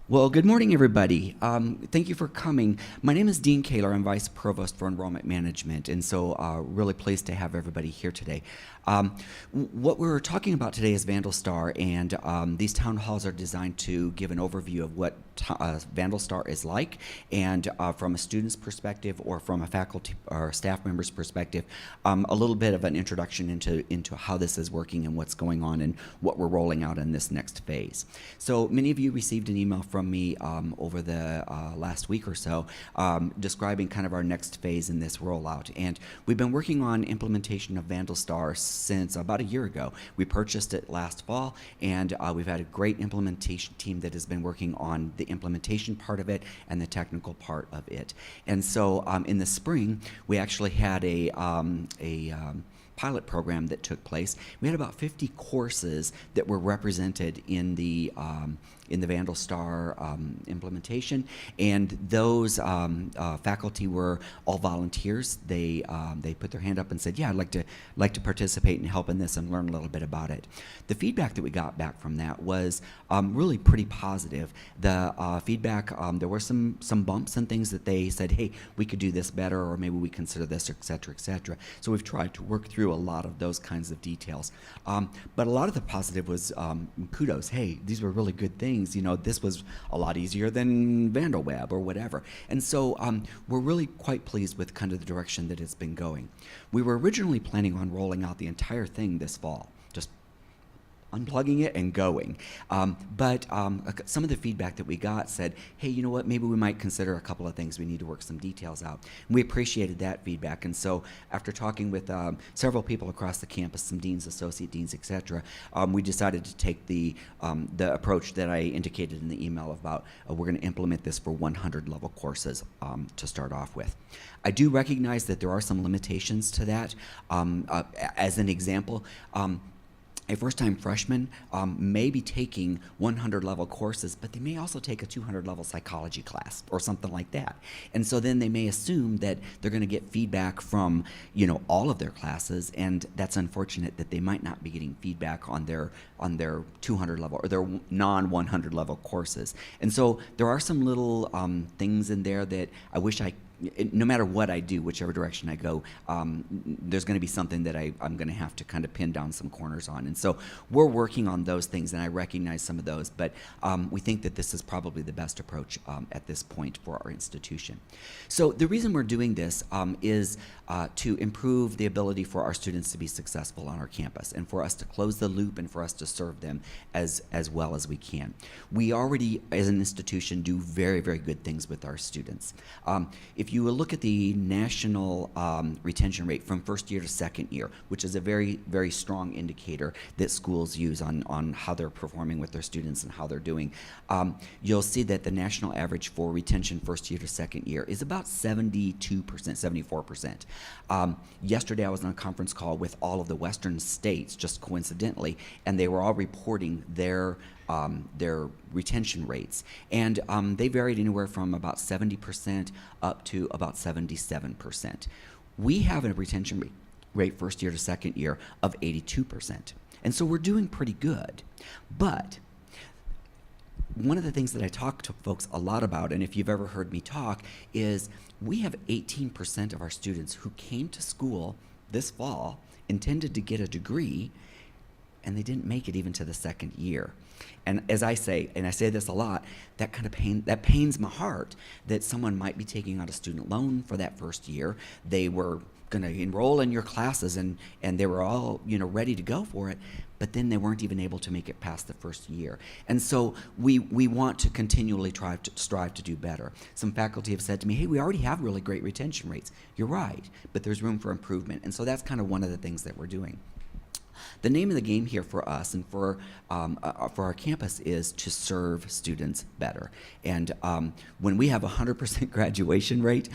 Well, good morning, everybody. Thank you for coming. My name is Dean Kaler. I'm Vice Provost for Enrollment Management, and so really pleased to have everybody here today. What we're talking about today is VandalStar, and these town halls are designed to give an overview of what VandalStar is like, and from a student's perspective or from a faculty or staff member's perspective, a little bit of an introduction into how this is working and what's going on and what we're rolling out in this next phase. So many of you received an email from me over the last week or so describing kind of our next phase in this rollout. And we've been working on implementation of VandalStar since about a year ago. We purchased it last fall, and we've had a great implementation team that has been working on the implementation part of it and the technical part of it. And so in the spring, we actually had a pilot program that took place. We had about 50 courses that were represented in the VandalStar implementation, and those faculty were all volunteers. They put their hand up and said, "Yeah, I'd like to participate and help in this and learn a little bit about it." The feedback that we got back from that was really pretty positive. The feedback, there were some bumps and things that they said, "Hey, we could do this better," or maybe we consider this, et cetera, et cetera. So we've tried to work through a lot of those kinds of details. But a lot of the positive was kudos. Hey, these were really good things. You know, this was a lot easier than VandalWeb or whatever. And so we're really quite pleased with kind of the direction that it's been going. We were originally planning on rolling out the entire thing this fall, just unplugging it and going. But some of the feedback that we got said, hey, you know what, maybe we might consider a couple of things. We need to work some details out. And we appreciated that feedback. And so after talking with several people across the campus, some deans, associate deans, et cetera, we decided to take the approach that I indicated in the email about we're going to implement this for 100 level courses to start off with. I do recognize that there are some limitations to that. As an example, a first-time freshman may be taking 100-level courses, but they may also take a 200-level psychology class or something like that. And so then they may assume that they're going to get feedback from, you know, all of their classes, and that's unfortunate that they might not be getting feedback on their 200-level or their non-100-level courses. And so there are some little things in there that I wish no matter what I do, whichever direction I go, there's going to be something that I'm going to have to kind of pin down some corners on. And so we're working on those things, and I recognize some of those, but we think that this is probably the best approach at this point for our institution. So the reason we're doing this is to improve the ability for our students to be successful on our campus and for us to close the loop and for us to serve them as well as we can. We already, as an institution, do very, very good things with our students. If you will look at the national retention rate from first year to second year, which is a very, very strong indicator that schools use on how they're performing with their students and how they're doing, you'll see that the national average for retention first year to second year is about 72%, 74%. Yesterday I was on a conference call with all of the western states, just coincidentally, and they were all reporting their retention rates, and they varied anywhere from about 70% up to about 77%. We have a retention rate first year to second year of 82%, and so we're doing pretty good. But one of the things that I talk to folks a lot about, and if you've ever heard me talk, is we have 18% of our students who came to school this fall, intended to get a degree, and they didn't make it even to the second year. And as I say, and I say this a lot, that pains my heart that someone might be taking out a student loan for that first year. They were going to enroll in your classes, and they were all, you know, ready to go for it, but then they weren't even able to make it past the first year. And so we want to continually strive to do better. Some faculty have said to me, hey, we already have really great retention rates. You're right, but there's room for improvement. And so that's kind of one of the things that we're doing. The name of the game here for us and for our campus is to serve students better. And when we have a 100% graduation rate,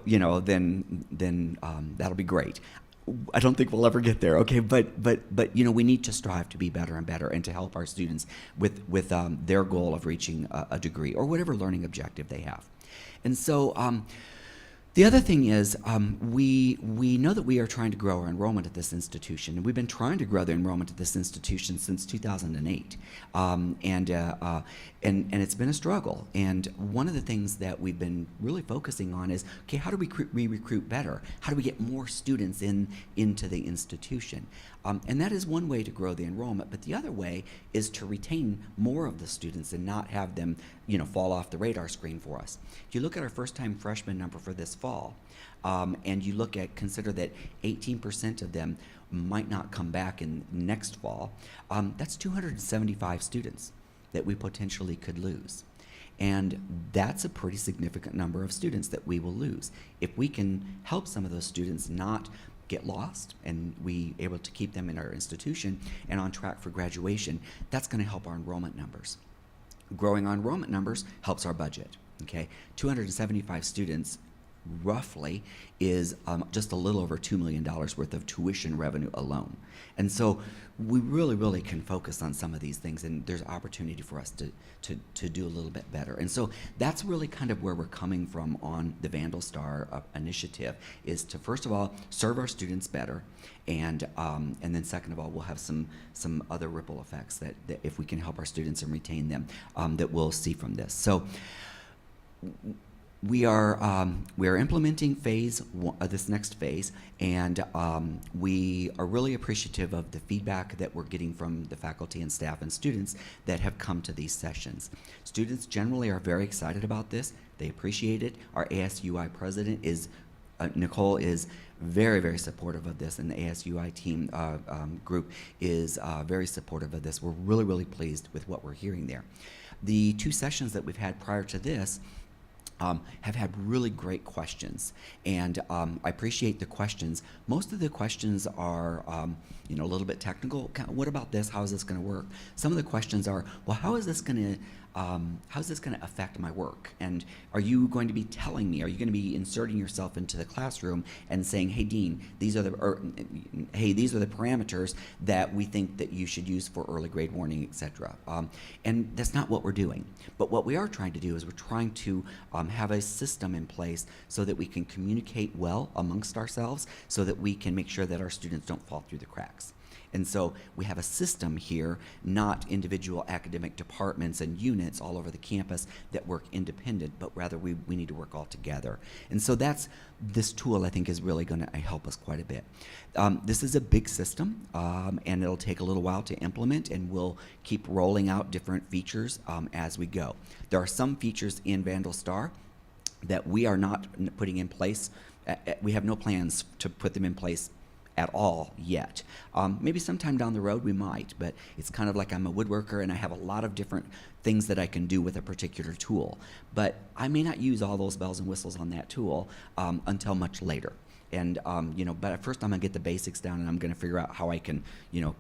you know, then that'll be great. I don't think we'll ever get there, okay? But you know, we need to strive to be better and better and to help our students with their goal of reaching a degree or whatever learning objective they have. And so The other thing is we know that we are trying to grow our enrollment at this institution, and we've been trying to grow the enrollment at this institution since 2008, and it's been a struggle. And one of the things that we've been really focusing on is, okay, how do we recruit better? How do we get more students into the institution? And that is one way to grow the enrollment, but the other way is to retain more of the students and not have them, fall off the radar screen for us. If you look at our first-time freshman number for this fall, and you consider that 18% of them might not come back in next fall, that's 275 students that we potentially could lose. And that's a pretty significant number of students that we will lose. If we can help some of those students not get lost and we able to keep them in our institution and on track for graduation, that's going to help our enrollment numbers. Growing our enrollment numbers helps our budget. Okay, 275 students roughly is just a little over $2 million worth of tuition revenue alone. And so we really can focus on some of these things, and there's opportunity for us to do a little bit better. And so that's really kind of where we're coming from on the VandalStar initiative, is to first of all serve our students better, and then second of all we'll have some other ripple effects that if we can help our students and retain them, that we'll see from this. So we are implementing this next phase, and we are really appreciative of the feedback that we're getting from the faculty and staff and students that have come to these sessions. Students generally are very excited about this. They appreciate it. Our ASUI president Nicole is very supportive of this, and the ASUI team group is very supportive of this. We're really pleased with what we're hearing there. The two sessions that we've had prior to this have had really great questions, and I appreciate the questions. Most of the questions are a little bit technical. What about this? How is this going to work? Some of the questions are, well, how is this going to affect my work? And are you going to be telling me? Are you going to be inserting yourself into the classroom and saying, "Hey, Dean, these are the parameters that we think that you should use for early grade warning, etc." And that's not what we're doing. But what we are trying to do is we're trying to have a system in place so that we can communicate well amongst ourselves, so that we can make sure that our students don't fall through the cracks. And so we have a system here, not individual academic departments and units all over the campus that work independent, but rather we need to work all together. And so this tool, I think, is really going to help us quite a bit. This is a big system, and it'll take a little while to implement, and we'll keep rolling out different features as we go. There are some features in VandalStar that we are not putting in place. We have no plans to put them in place at all yet. Maybe sometime down the road we might, but it's kind of like I'm a woodworker and I have a lot of different things that I can do with a particular tool. But I may not use all those bells and whistles on that tool until much later. And but at first I'm gonna get the basics down, and I'm gonna figure out how I can,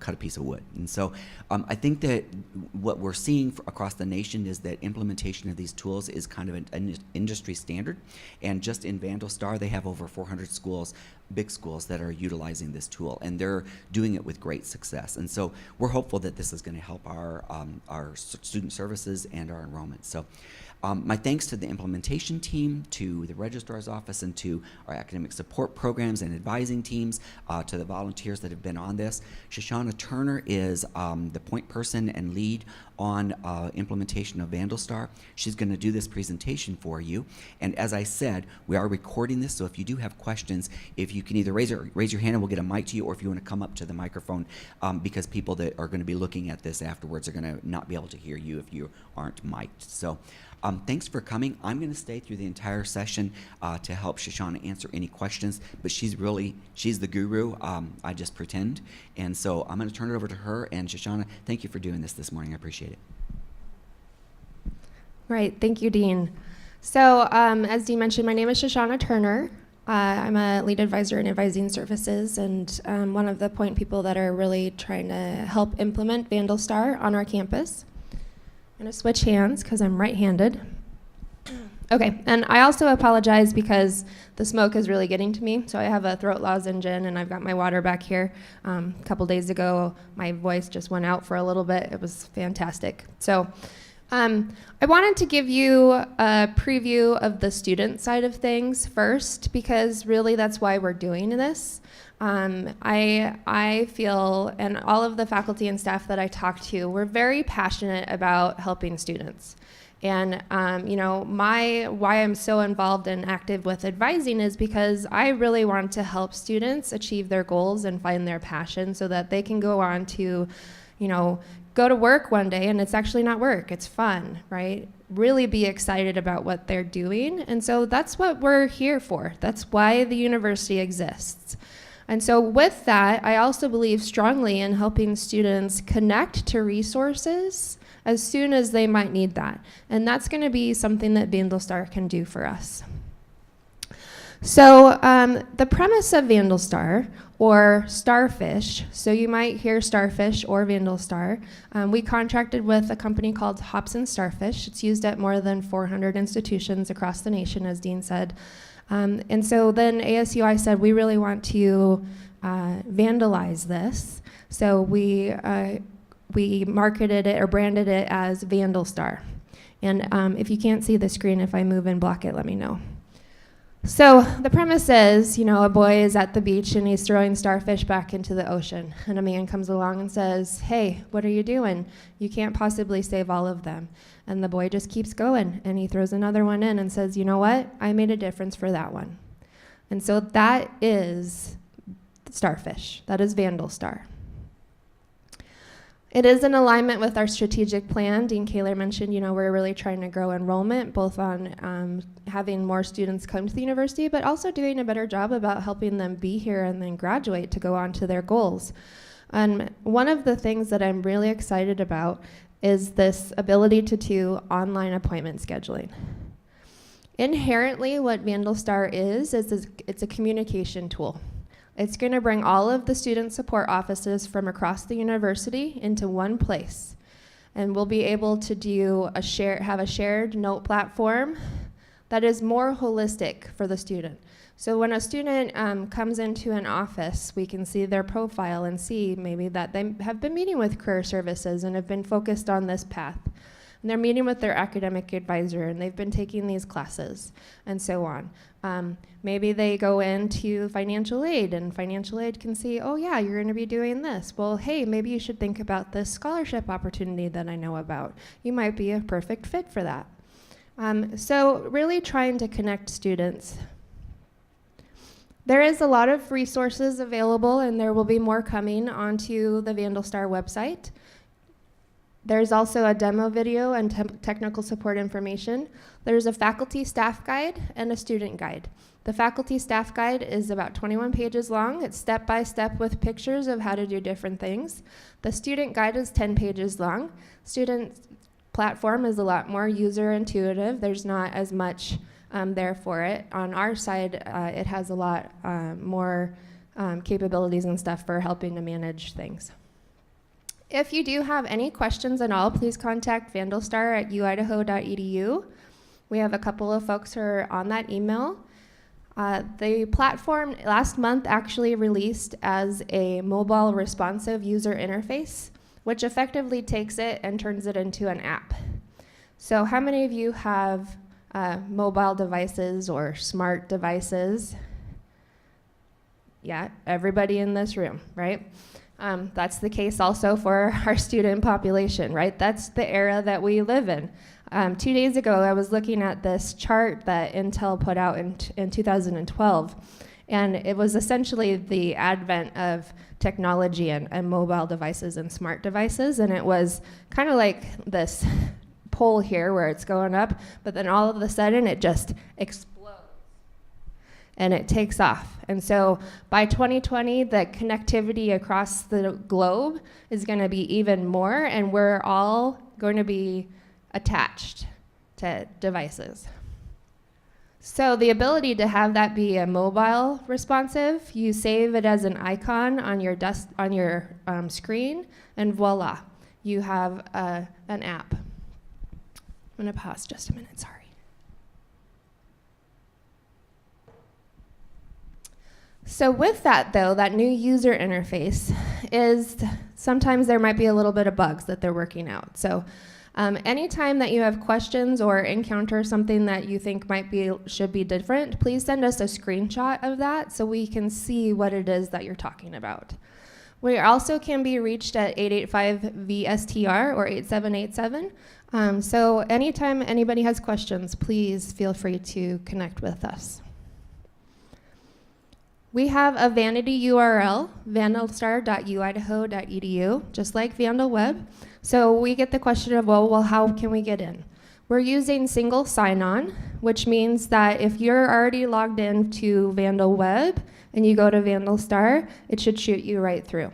cut a piece of wood. And so I think that what we're seeing across the nation is that implementation of these tools is kind of an industry standard. And just in VandalStar, they have over 400 schools, big schools, that are utilizing this tool, and they're doing it with great success. And so we're hopeful that this is going to help our student services and our enrollment. So my thanks to the implementation team, to the registrar's office, and to our academic support programs and advising teams, to the volunteers that have been on this. Shoshana Turner is the point person and lead on implementation of VandalStar. She's going to do this presentation for you. And as I said, we are recording this, so if you do have questions, if you can either raise your hand and we'll get a mic to you, or if you want to come up to the microphone, because people that are going to be looking at this afterwards are going to not be able to hear you if you aren't mic'd. So thanks for coming. I'm going to stay through the entire session to help Shoshana answer any questions, but she's the guru. I just pretend. And so I'm going to turn it over to her. And Shoshana, thank you for doing this morning. I appreciate it. Right. Thank you, Dean. So as Dean mentioned, my name is Shoshana Turner. I'm a lead advisor in advising services, and one of the point people that are really trying to help implement VandalStar on our campus. I'm going to switch hands because I'm right-handed. Okay, and I also apologize because the smoke is really getting to me. So I have a throat lozenge in, and I've got my water back here. A couple days ago, my voice just went out for a little bit. It was fantastic. So I wanted to give you a preview of the student side of things first, because really that's why we're doing this. I feel, and all of the faculty and staff that I talk to, we're very passionate about helping students. And why I'm so involved and active with advising is because I really want to help students achieve their goals and find their passion so that they can go on to, go to work one day and it's actually not work, it's fun, right? Really be excited about what they're doing. And so that's what we're here for. That's why the university exists. And so with that, I also believe strongly in helping students connect to resources as soon as they might need that. And that's going to be something that VandalStar can do for us. So the premise of VandalStar, or Starfish, so you might hear Starfish or VandalStar, we contracted with a company called Hops and Starfish. It's used at more than 400 institutions across the nation, as Dean said. And so then ASUI said, we really want to vandalize this. So we marketed it or branded it as VandalStar. And if you can't see the screen, if I move and block it, let me know. So the premise is, a boy is at the beach and he's throwing starfish back into the ocean. And a man comes along and says, hey, what are you doing? You can't possibly save all of them. And the boy just keeps going, and he throws another one in and says, you know what? I made a difference for that one. And so that is Starfish. That is VandalStar. It is in alignment with our strategic plan. Dean Kaler mentioned, we're really trying to grow enrollment, both on having more students come to the university, but also doing a better job about helping them be here and then graduate to go on to their goals. And one of the things that I'm really excited about is this ability to do online appointment scheduling. Inherently, what VandalStar is it's a communication tool. It's going to bring all of the student support offices from across the university into one place. And we'll be able to have a shared note platform that is more holistic for the student. So when a student comes into an office, we can see their profile and see maybe that they have been meeting with career services and have been focused on this path. And they're meeting with their academic advisor and they've been taking these classes and so on. Maybe they go into financial aid and financial aid can see, oh yeah, you're going to be doing this. Well, hey, maybe you should think about this scholarship opportunity that I know about. You might be a perfect fit for that. So really trying to connect students. There is a lot of resources available, and there will be more coming onto the VandalStar website. There's also a demo video and technical support information. There's a faculty staff guide and a student guide. The faculty staff guide is about 21 pages long. It's step-by-step with pictures of how to do different things. The student guide is 10 pages long. Student platform is a lot more user intuitive. There's not as much there for it. On our side, it has a lot more capabilities and stuff for helping to manage things. If you do have any questions at all, please contact VandalStar at uidaho.edu. We have a couple of folks who are on that email. The platform last month actually released as a mobile responsive user interface, which effectively takes it and turns it into an app. So how many of you have mobile devices or smart devices? Yeah, everybody in this room, right? That's the case also for our student population, right? That's the era that we live in. 2 days ago, I was looking at this chart that Intel put out in 2012, and it was essentially the advent of technology and mobile devices and smart devices, and it was kind of like this pole here where it's going up, but then all of a sudden it just explodes and it takes off. And so by 2020, the connectivity across the globe is going to be even more, and we're all going to be attached to devices. So the ability to have that be a mobile responsive, you save it as an icon on your screen, and voila, you have an app. I'm going to pause just a minute, sorry. So with that, though, that new user interface is sometimes there might be a little bit of bugs that they're working out. So Anytime that you have questions or encounter something that you think should be different, please send us a screenshot of that so we can see what it is that you're talking about. We also can be reached at 885-VSTR or 8787. So anytime anybody has questions, please feel free to connect with us. We have a vanity URL, vandalstar.uidaho.edu, just like VandalWeb. So we get the question of, well, how can we get in? We're using single sign-on, which means that if you're already logged in to VandalWeb and you go to VandalStar, it should shoot you right through.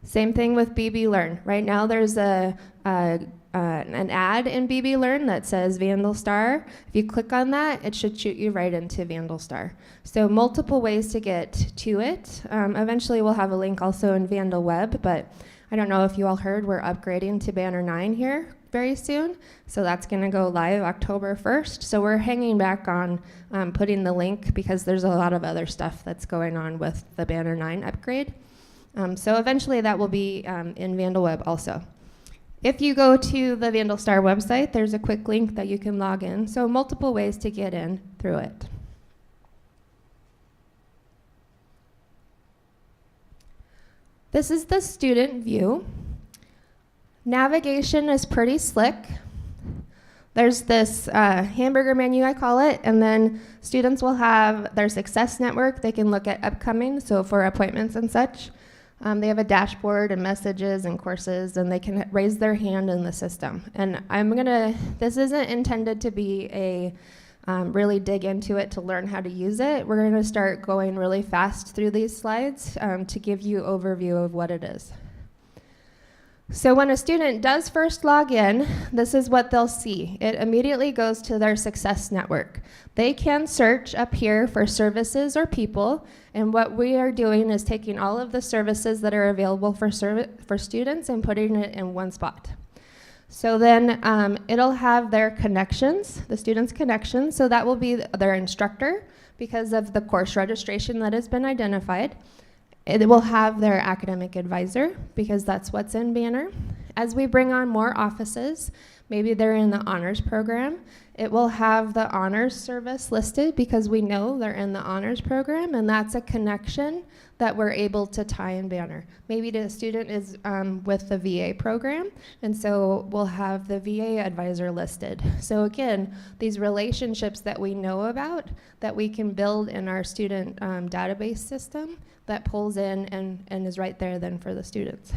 Same thing with BB Learn. Right now there's an ad in BB Learn that says VandalStar. If you click on that, it should shoot you right into VandalStar. So multiple ways to get to it. Eventually we'll have a link also in VandalWeb, but I don't know if you all heard, we're upgrading to Banner 9 here very soon. So that's going to go live October 1st. So we're hanging back on putting the link because there's a lot of other stuff that's going on with the Banner 9 upgrade. So eventually that will be in VandalWeb also. If you go to the VandalStar website, there's a quick link that you can log in. So multiple ways to get in through it. This is the student view. Navigation is pretty slick. There's this hamburger menu, I call it, and then students will have their success network. They can look at upcoming, so for appointments and such. They have a dashboard and messages and courses, and they can raise their hand in the system. And this isn't intended to be a really dig into it to learn how to use it. We're going to start going really fast through these slides to give you overview of what it is. So when a student does first log in, this is what they'll see. It immediately goes to their success network. They can search up here for services or people, and what we are doing is taking all of the services that are available for students and putting it in one spot. So then it'll have their connections, the students' connections, so that will be their instructor because of the course registration that has been identified. It will have their academic advisor because that's what's in Banner. As we bring on more offices, maybe they're in the honors program, it will have the honors service listed because we know they're in the honors program, and that's a connection that we're able to tie in Banner. Maybe the student is with the VA program, and so we'll have the VA advisor listed. So again, these relationships that we know about that we can build in our student database system that pulls in and is right there then for the students.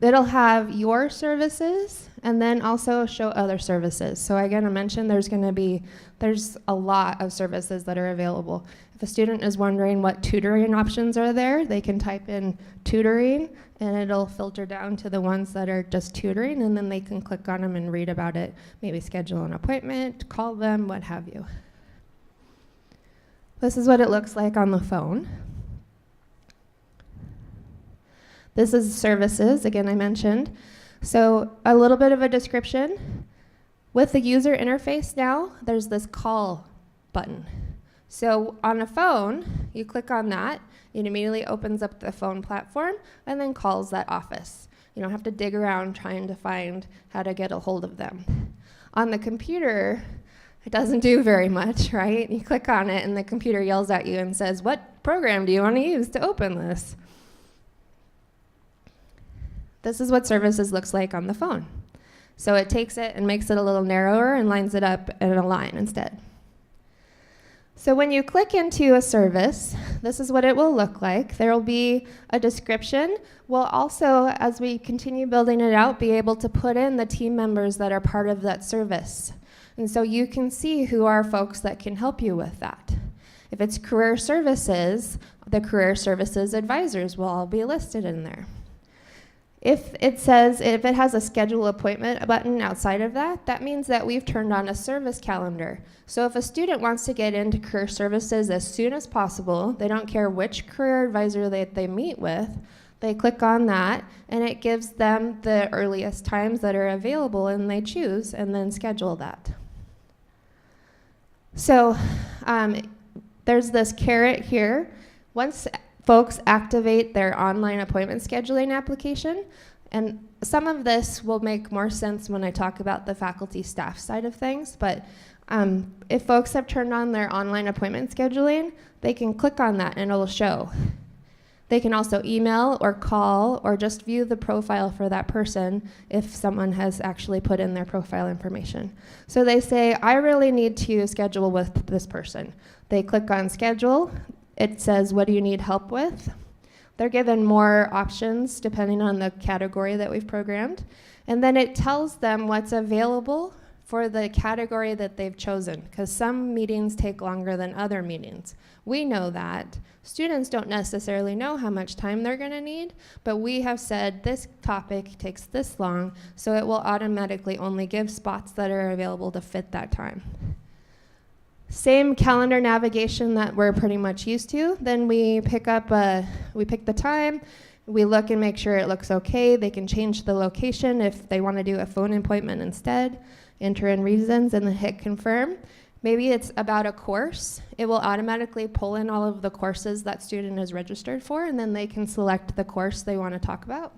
It'll have your services and then also show other services. So again, I mentioned there's a lot of services that are available. If a student is wondering what tutoring options are there, they can type in tutoring and it'll filter down to the ones that are just tutoring, and then they can click on them and read about it, maybe schedule an appointment, call them, what have you. This is what it looks like on the phone. This is services, again, I mentioned. So a little bit of a description. With the user interface now, there's this call button. So on a phone, you click on that, it immediately opens up the phone platform and then calls that office. You don't have to dig around trying to find how to get a hold of them. On the computer, it doesn't do very much, right? You click on it and the computer yells at you and says, what program do you want to use to open this? This is what services looks like on the phone. So it takes it and makes it a little narrower and lines it up in a line instead. So when you click into a service, this is what it will look like. There will be a description. We'll also, as we continue building it out, be able to put in the team members that are part of that service. And so you can see who are folks that can help you with that. If it's career services, the career services advisors will all be listed in there. If it has a schedule appointment button outside of that, that means that we've turned on a service calendar. So if a student wants to get into career services as soon as possible, they don't care which career advisor they meet with, they click on that and it gives them the earliest times that are available and they choose and then schedule that. So there's this caret here. Once folks activate their online appointment scheduling application, And some of this will make more sense when I talk about the faculty staff side of things, but if folks have turned on their online appointment scheduling, they can click on that and it'll show. They can also email or call or just view the profile for that person if someone has actually put in their profile information. So they say, I really need to schedule with this person. They click on schedule. It says, what do you need help with? They're given more options depending on the category that we've programmed. And then it tells them what's available for the category that they've chosen, because some meetings take longer than other meetings. We know that. Students don't necessarily know how much time they're going to need, but we have said this topic takes this long, so it will automatically only give spots that are available to fit that time. Same calendar navigation that we're pretty much used to. Then we pick the time, we look and make sure it looks okay. They can change the location if they want to do a phone appointment instead. Enter in reasons and then hit confirm. Maybe it's about a course. It will automatically pull in all of the courses that student is registered for, and then they can select the course they want to talk about.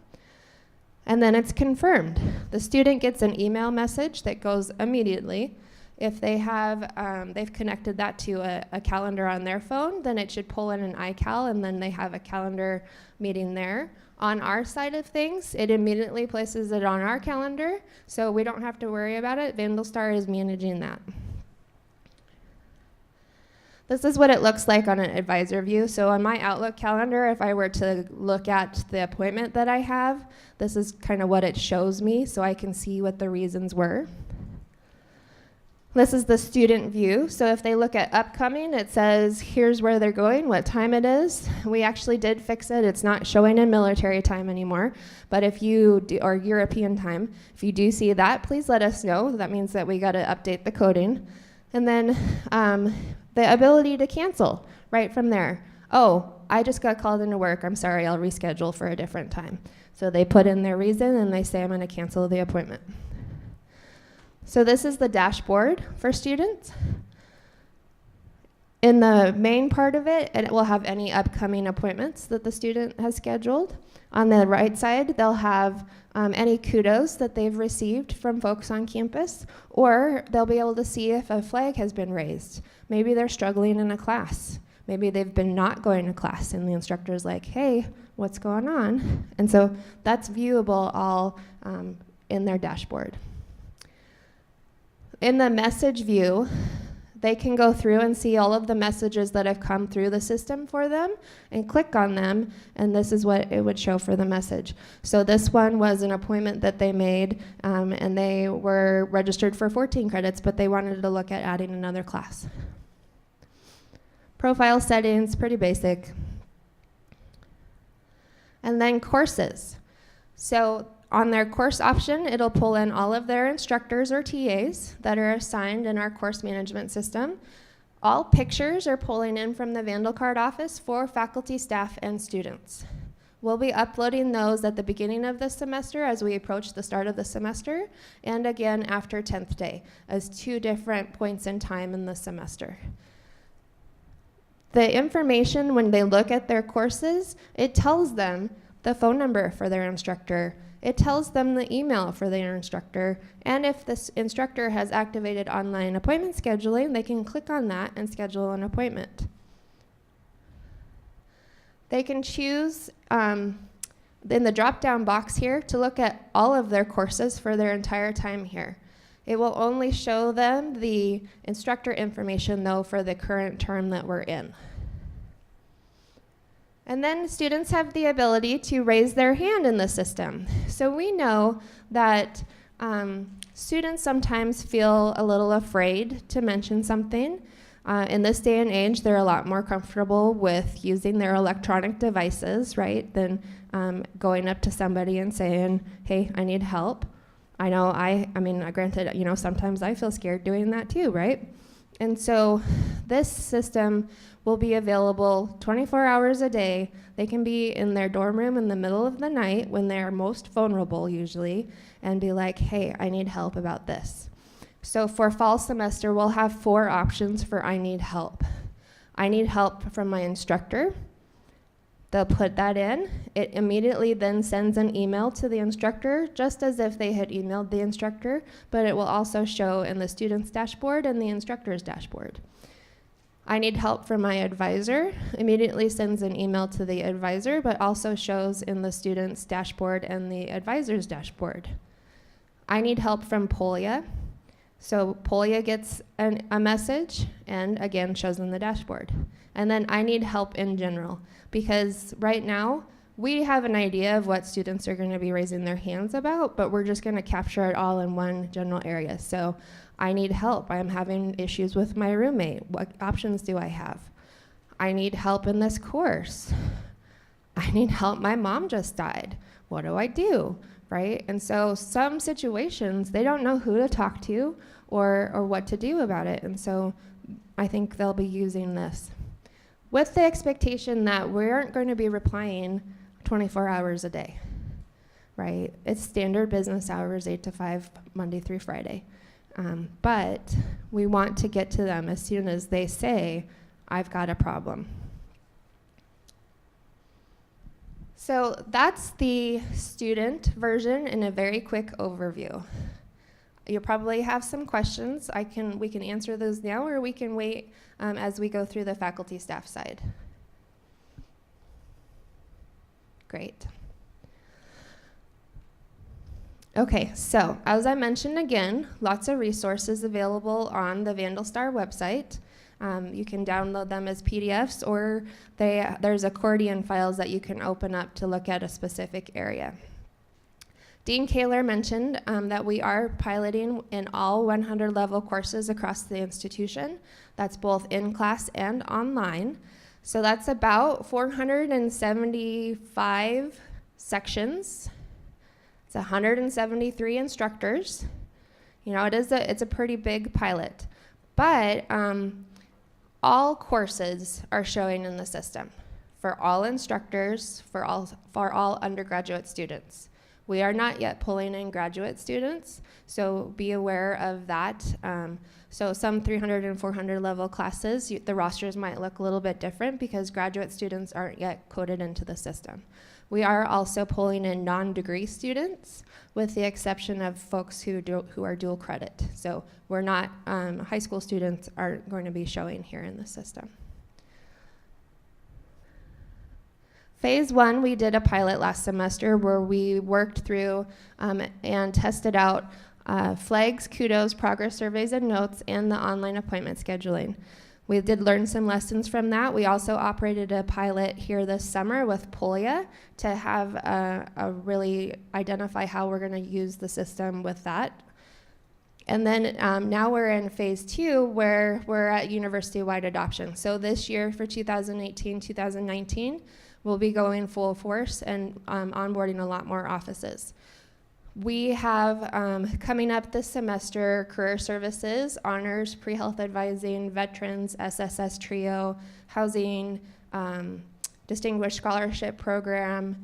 And then it's confirmed. The student gets an email message that goes immediately. If they have, they've connected that to a calendar on their phone, then it should pull in an iCal, and then they have a calendar meeting there. On our side of things, it immediately places it on our calendar, so we don't have to worry about it. VandalStar is managing that. This is what it looks like on an advisor view. So on my Outlook calendar, if I were to look at the appointment that I have, this is kind of what it shows me, so I can see what the reasons were. This is the student view. So if they look at upcoming, it says here's where they're going, what time it is. We actually did fix it. It's not showing in military time anymore. But if you do, or European time, if you do see that, please let us know. That means that we got to update the coding. And then the ability to cancel right from there. Oh, I just got called into work. I'm sorry, I'll reschedule for a different time. So they put in their reason and they say I'm going to cancel the appointment. So this is the dashboard for students. In the main part of it, it will have any upcoming appointments that the student has scheduled. On the right side, they'll have any kudos that they've received from folks on campus, or they'll be able to see if a flag has been raised. Maybe they're struggling in a class. Maybe they've been not going to class, and the instructor's like, hey, what's going on? And so that's viewable all in their dashboard. In the message view, they can go through and see all of the messages that have come through the system for them and click on them, and this is what it would show for the message. So this one was an appointment that they made, and they were registered for 14 credits, but they wanted to look at adding another class. Profile settings, pretty basic. And then courses. So on their course option, it'll pull in all of their instructors or TAs that are assigned in our course management system. All pictures are pulling in from the VandalCard office for faculty, staff, and students. We'll be uploading those at the beginning of the semester as we approach the start of the semester, and again after 10th day, as 2 different points in time in the semester. The information, when they look at their courses, it tells them the phone number for their instructor. It tells them the email for their instructor, and if this instructor has activated online appointment scheduling, they can click on that and schedule an appointment. They can choose in the drop-down box here to look at all of their courses for their entire time here. It will only show them the instructor information, though, for the current term that we're in. And then students have the ability to raise their hand in the system. So we know that students sometimes feel a little afraid to mention something. In this day and age, they're a lot more comfortable with using their electronic devices, right, than going up to somebody and saying, hey, I need help. I know, I mean, granted, you know, sometimes I feel scared doing that too, right? And so this system will be available 24 hours a day. They can be in their dorm room in the middle of the night when they're most vulnerable usually and be like, hey, I need help about this. So for fall semester, we'll have 4 options for I need help. I need help from my instructor. They'll put that in. It immediately then sends an email to the instructor, just as if they had emailed the instructor, but it will also show in the student's dashboard and the instructor's dashboard. I need help from my advisor. Immediately sends an email to the advisor, but also shows in the student's dashboard and the advisor's dashboard. I need help from Polia. So Polia gets a message and again shows in the dashboard. And then I need help in general, because right now we have an idea of what students are going to be raising their hands about, but we're just going to capture it all in one general area. So I need help. I'm having issues with my roommate. What options do I have? I need help in this course. I need help. My mom just died. What do I do? Right? And so some situations, they don't know who to talk to or what to do about it. And so I think they'll be using this with the expectation that we aren't going to be replying 24 hours a day, right? It's standard business hours, 8 to 5, Monday through Friday. But we want to get to them as soon as they say, I've got a problem. So that's the student version in a very quick overview. You'll probably have some questions. We can answer those now, or we can wait as we go through the faculty staff side. Great. Okay, so as I mentioned again, lots of resources available on the VandalStar website. You can download them as PDFs, or there's accordion files that you can open up to look at a specific area. Dean Kaler mentioned that we are piloting in all 100 level courses across the institution. That's both in class and online. So that's about 475 sections. It's 173 instructors. You know, it's a pretty big pilot. But all courses are showing in the system for all instructors, for all undergraduate students. We are not yet pulling in graduate students, so be aware of that. So some 300 and 400 level classes, the rosters might look a little bit different because graduate students aren't yet coded into the system. We are also pulling in non-degree students, with the exception of folks who are dual credit. So we're not, high school students aren't going to be showing here in the system. Phase 1, we did a pilot last semester where we worked through and tested out flags, kudos, progress surveys and notes, and the online appointment scheduling. We did learn some lessons from that. We also operated a pilot here this summer with Polia to have really identify how we're going to use the system with that. And then now we're in phase 2 where we're at university-wide adoption. So this year for 2018-2019, we'll be going full force and onboarding a lot more offices. We have coming up this semester career services, honors, pre-health advising, veterans, SSS trio, housing, distinguished scholarship program.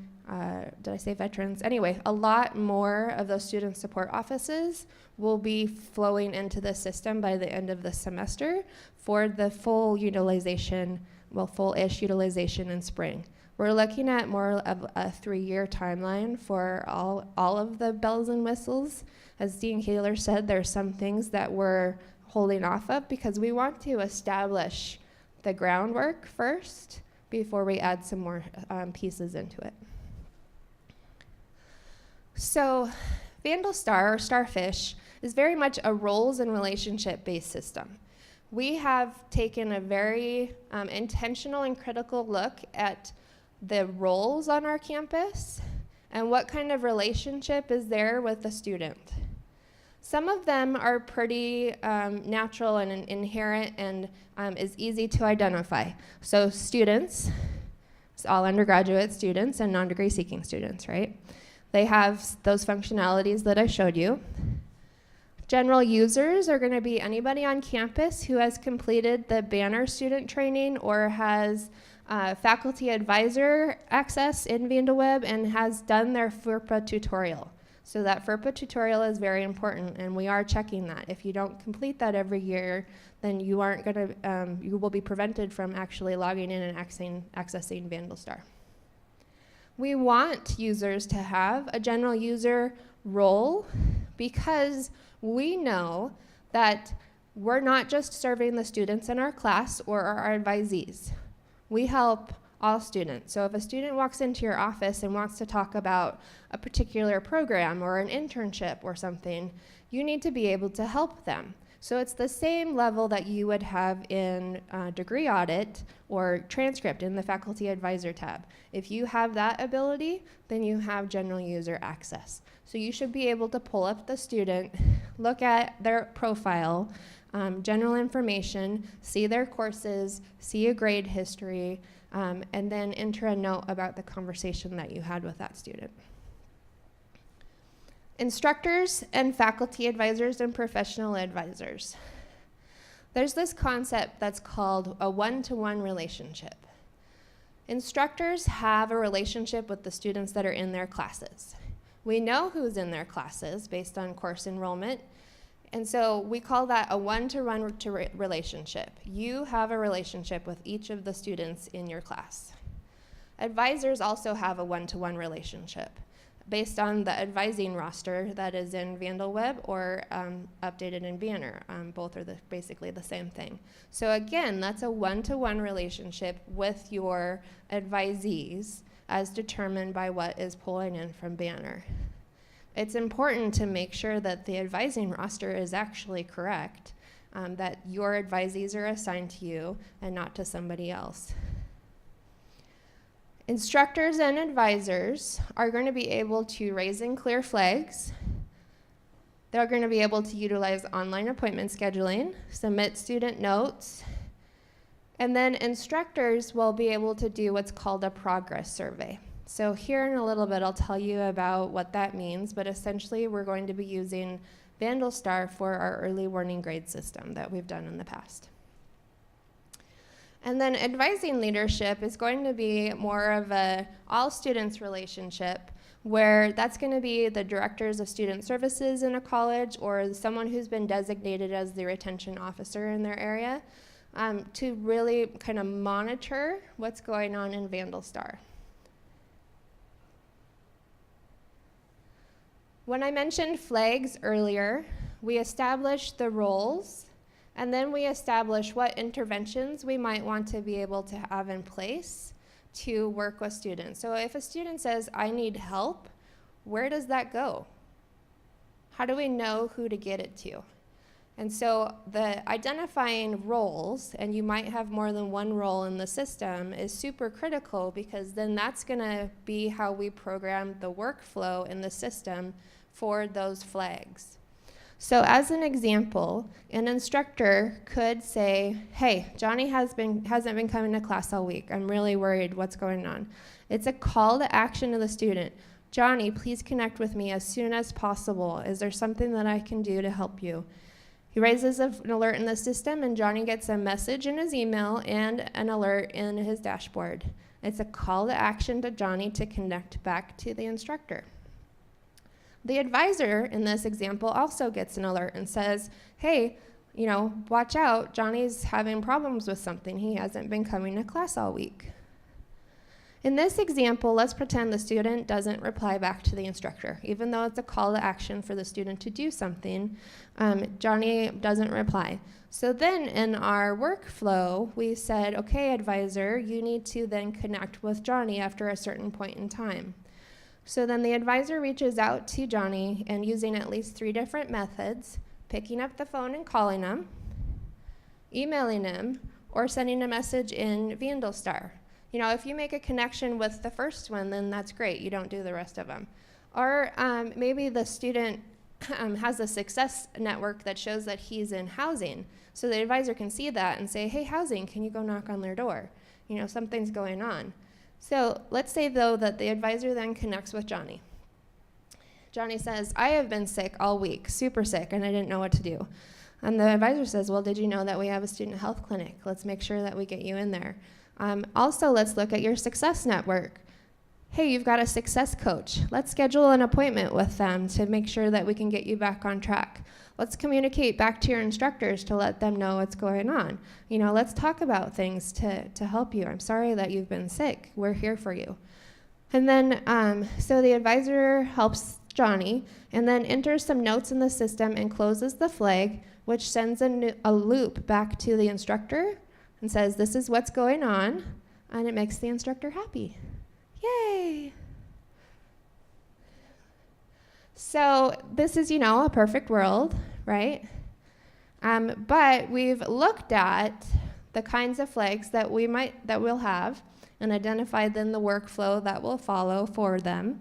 Did I say veterans? Anyway, a lot more of those student support offices will be flowing into the system by the end of the semester for the full utilization, well, full-ish utilization in spring. We're looking at more of a 3-year timeline for all of the bells and whistles. As Dean Kaler said, there's some things that we're holding off of because we want to establish the groundwork first before we add some more pieces into it. So VandalStar, or Starfish, is very much a roles and relationship-based system. We have taken a very intentional and critical look at the roles on our campus and what kind of relationship is there with the student. Some of them are pretty natural and inherent and is easy to identify. So students, it's all undergraduate students and non-degree seeking students, right? They have those functionalities that I showed you. General users are going to be anybody on campus who has completed the Banner student training or has faculty advisor access in VandalWeb and has done their FERPA tutorial. So that FERPA tutorial is very important, and we are checking that. If you don't complete that every year, then you aren't going to, you will be prevented from actually logging in and accessing VandalStar. We want users to have a general user role because we know that we're not just serving the students in our class or our advisees. We help all students. So if a student walks into your office and wants to talk about a particular program or an internship or something, you need to be able to help them. So it's the same level that you would have in degree audit or transcript in the faculty advisor tab. If you have that ability, then you have general user access. So you should be able to pull up the student, look at their profile, general information, see their courses, see a grade history, and then enter a note about the conversation that you had with that student. Instructors and faculty advisors and professional advisors. There's this concept that's called a one-to-one relationship. Instructors have a relationship with the students that are in their classes. We know who's in their classes based on course enrollment, and so we call that a one-to-one relationship. You have a relationship with each of the students in your class. Advisors also have a one-to-one relationship based on the advising roster that is in VandalWeb or updated in Banner. Both are basically the same thing. So again, that's a one-to-one relationship with your advisees as determined by what is pulling in from Banner. It's important to make sure that the advising roster is actually correct, that your advisees are assigned to you and not to somebody else. Instructors and advisors are going to be able to raise and clear flags. They're going to be able to utilize online appointment scheduling, submit student notes, and then instructors will be able to do what's called a progress survey. So here in a little bit, I'll tell you about what that means, but essentially we're going to be using VandalStar for our early warning grade system that we've done in the past. And then advising leadership is going to be more of a all students relationship, where that's going to be the directors of student services in a college or someone who's been designated as the retention officer in their area to really kind of monitor what's going on in VandalStar. When I mentioned flags earlier, we established the roles, and then we establish what interventions we might want to be able to have in place to work with students. So if a student says, I need help, where does that go? How do we know who to get it to? And so the identifying roles, and you might have more than one role in the system, is super critical because then that's going to be how we program the workflow in the system for those flags. So as an example, an instructor could say, hey, Johnny hasn't been coming to class all week. I'm really worried what's going on. It's a call to action to the student. Johnny, please connect with me as soon as possible. Is there something that I can do to help you? He raises an alert in the system, and Johnny gets a message in his email and an alert in his dashboard. It's a call to action to Johnny to connect back to the instructor. The advisor in this example also gets an alert and says, hey, watch out, Johnny's having problems with something. He hasn't been coming to class all week. In this example, let's pretend the student doesn't reply back to the instructor. Even though it's a call to action for the student to do something, Johnny doesn't reply. So then in our workflow, we said, okay, advisor, you need to then connect with Johnny after a certain point in time. So then the advisor reaches out to Johnny and using at least 3 different methods, picking up the phone and calling him, emailing him, or sending a message in VandalStar. If you make a connection with the first one, then that's great. You don't do the rest of them. Or maybe the student has a success network that shows that he's in housing. So the advisor can see that and say, hey, housing, can you go knock on their door? Something's going on. So let's say, though, that the advisor then connects with Johnny. Johnny says, I have been sick all week, super sick, and I didn't know what to do. And the advisor says, well, did you know that we have a student health clinic? Let's make sure that we get you in there. Also, let's look at your success network. Hey, you've got a success coach. Let's schedule an appointment with them to make sure that we can get you back on track. Let's communicate back to your instructors to let them know what's going on. Let's talk about things to help you. I'm sorry that you've been sick. We're here for you. And then, so the advisor helps Johnny and then enters some notes in the system and closes the flag, which sends a loop back to the instructor and says, this is what's going on, and it makes the instructor happy. Yay! So this is, a perfect world, right? But we've looked at the kinds of flags that we'll have and identified then the workflow that will follow for them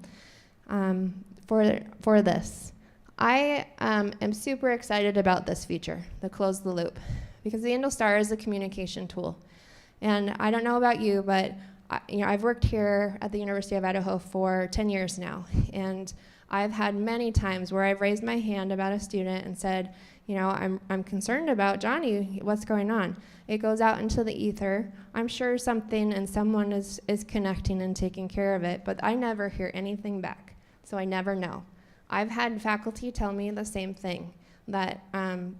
for this. I am super excited about this feature, the close the loop, because the VandalStar is a communication tool. And I don't know about you, but I've worked here at the University of Idaho for 10 years now, and I've had many times where I've raised my hand about a student and said, I'm concerned about Johnny, what's going on? It goes out into the ether. I'm sure something and someone is connecting and taking care of it, but I never hear anything back, so I never know. I've had faculty tell me the same thing, that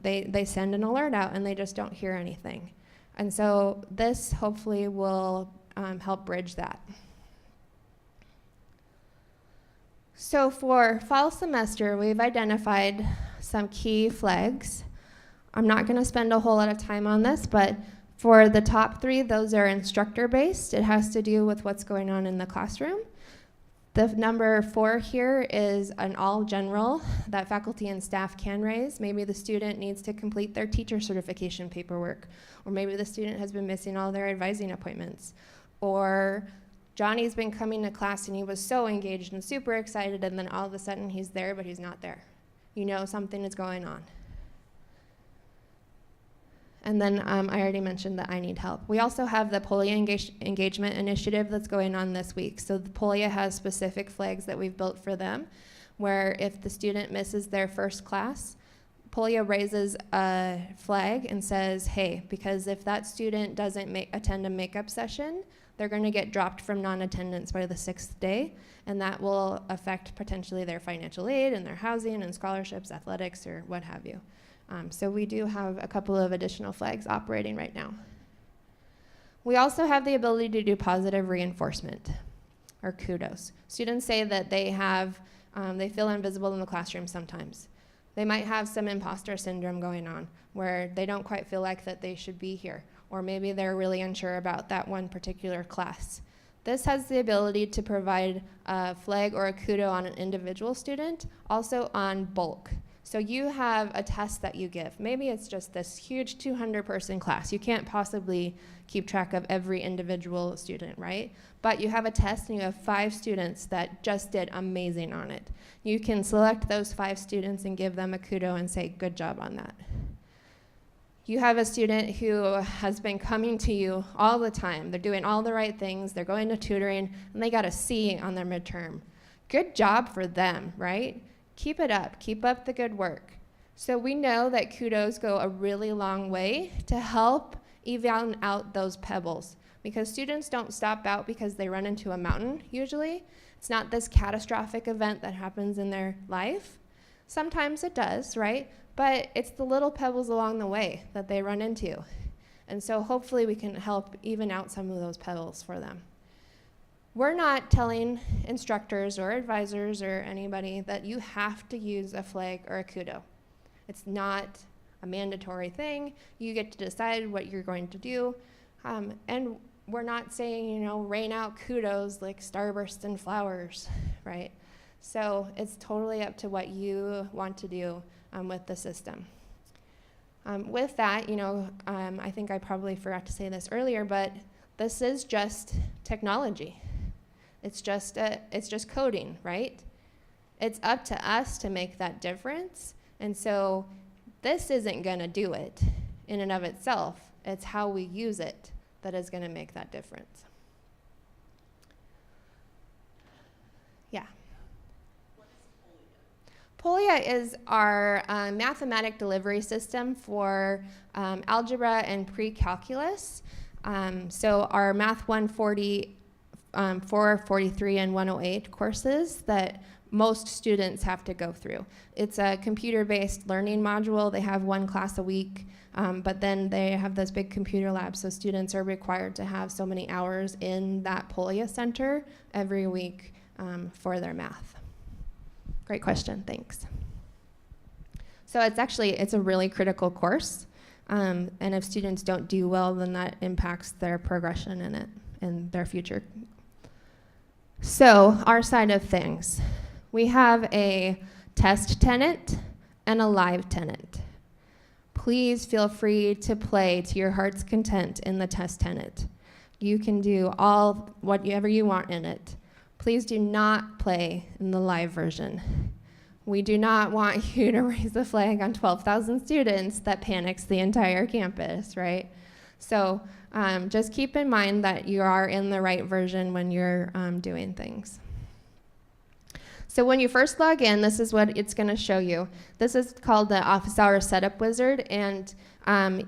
they send an alert out and they just don't hear anything. And so this hopefully will help bridge that. So for fall semester, we've identified some key flags. I'm not going to spend a whole lot of time on this, but for the top 3, those are instructor-based. It has to do with what's going on in the classroom. The number 4 here is an all general that faculty and staff can raise. Maybe the student needs to complete their teacher certification paperwork, or maybe the student has been missing all their advising appointments, or Johnny's been coming to class and he was so engaged and super excited, and then all of a sudden he's there, but he's not there. Something is going on. And then I already mentioned that I need help. We also have the POLIA engagement initiative that's going on this week. So the POLIA has specific flags that we've built for them, where if the student misses their first class, POLIA raises a flag and says, hey, because if that student doesn't attend a makeup session, they're going to get dropped from non-attendance by the 6th day, and that will affect potentially their financial aid and their housing and scholarships, athletics, or what have you. So we do have a couple of additional flags operating right now. We also have the ability to do positive reinforcement, or kudos. Students say that they feel invisible in the classroom sometimes. They might have some imposter syndrome going on, where they don't quite feel like that they should be here, or maybe they're really unsure about that one particular class. This has the ability to provide a flag or a kudo on an individual student, also on bulk. So you have a test that you give. Maybe it's just this huge 200-person class. You can't possibly keep track of every individual student, right? But you have a test and you have 5 students that just did amazing on it. You can select those 5 students and give them a kudo and say, good job on that. You have a student who has been coming to you all the time. They're doing all the right things. They're going to tutoring, and they got a C on their midterm. Good job for them, right? Keep it up. Keep up the good work. So we know that kudos go a really long way to help even out those pebbles, because students don't stop out because they run into a mountain usually. It's not this catastrophic event that happens in their life. Sometimes it does, right? But it's the little pebbles along the way that they run into. And so hopefully we can help even out some of those pebbles for them. We're not telling instructors or advisors or anybody that you have to use a flag or a kudo. It's not a mandatory thing. You get to decide what you're going to do. And we're not saying, rain out kudos like starbursts and flowers, right? So it's totally up to what you want to do with the system. With that, I think I probably forgot to say this earlier, but this is just technology. It's just coding, right? It's up to us to make that difference. And so this isn't going to do it in and of itself. It's how we use it that is going to make that difference. Yeah. POLIA is our mathematic delivery system for algebra and pre-calculus. So our Math 140, 443, and 108 courses that most students have to go through. It's a computer-based learning module. They have one class a week, but then they have this big computer lab, so students are required to have so many hours in that Polia Center every week for their math. Great question, thanks. So it's a really critical course, and if students don't do well, then that impacts their progression in it and their future. So our side of things, we have a test tenant and a live tenant. Please feel free to play to your heart's content in the test tenant. You can do whatever you want in it. Please do not play in the live version. We do not want you to raise a flag on 12,000 students that panics the entire campus, right? So just keep in mind that you are in the right version when you're doing things. So when you first log in, this is what it's going to show you. This is called the Office Hours Setup Wizard, and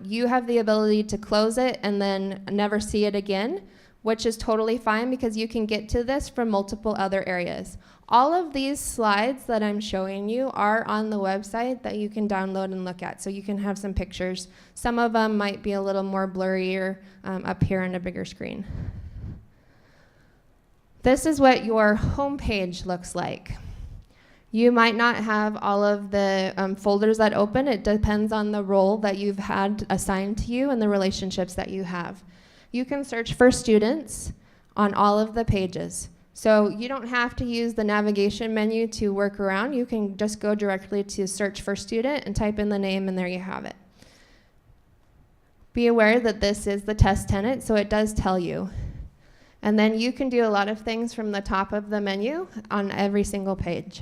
you have the ability to close it and then never see it again, which is totally fine because you can get to this from multiple other areas. All of these slides that I'm showing you are on the website that you can download and look at, so you can have some pictures. Some of them might be a little more blurrier up here on a bigger screen. This is what your homepage looks like. You might not have all of the folders that open. It depends on the role that you've had assigned to you and the relationships that you have. You can search for students on all of the pages. So you don't have to use the navigation menu to work around. You can just go directly to search for student and type in the name, and there you have it. Be aware that this is the test tenant, so it does tell you. And then you can do a lot of things from the top of the menu on every single page.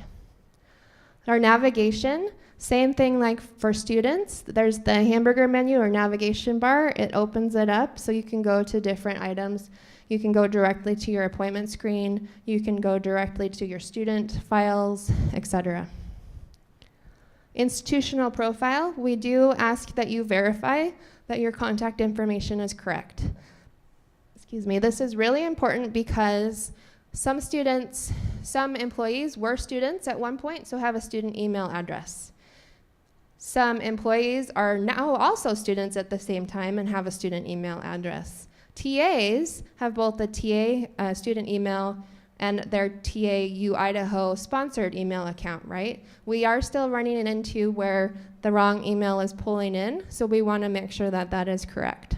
Our navigation, same thing like for students. There's the hamburger menu or navigation bar. It opens it up so you can go to different items. You can go directly to your appointment screen. You can go directly to your student files, etc. Institutional profile, we do ask that you verify that your contact information is correct. Excuse me, this is really important because some employees were students at one point, so have a student email address. Some employees are now also students at the same time and have a student email address. TAs have both the TA student email and their TAU Idaho sponsored email account, right? We are still running it into where the wrong email is pulling in, so we want to make sure that that is correct.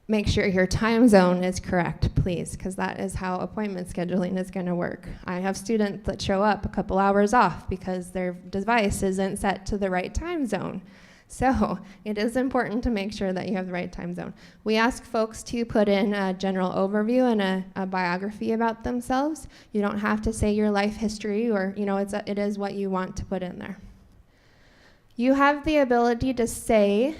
Make sure your time zone is correct, please, because that is how appointment scheduling is going to work. I have students that show up a couple hours off because their device isn't set to the right time zone. So it is important to make sure that you have the right time zone. We ask folks to put in a general overview and a biography about themselves. You don't have to say your life history, or it is what you want to put in there. You have the ability to say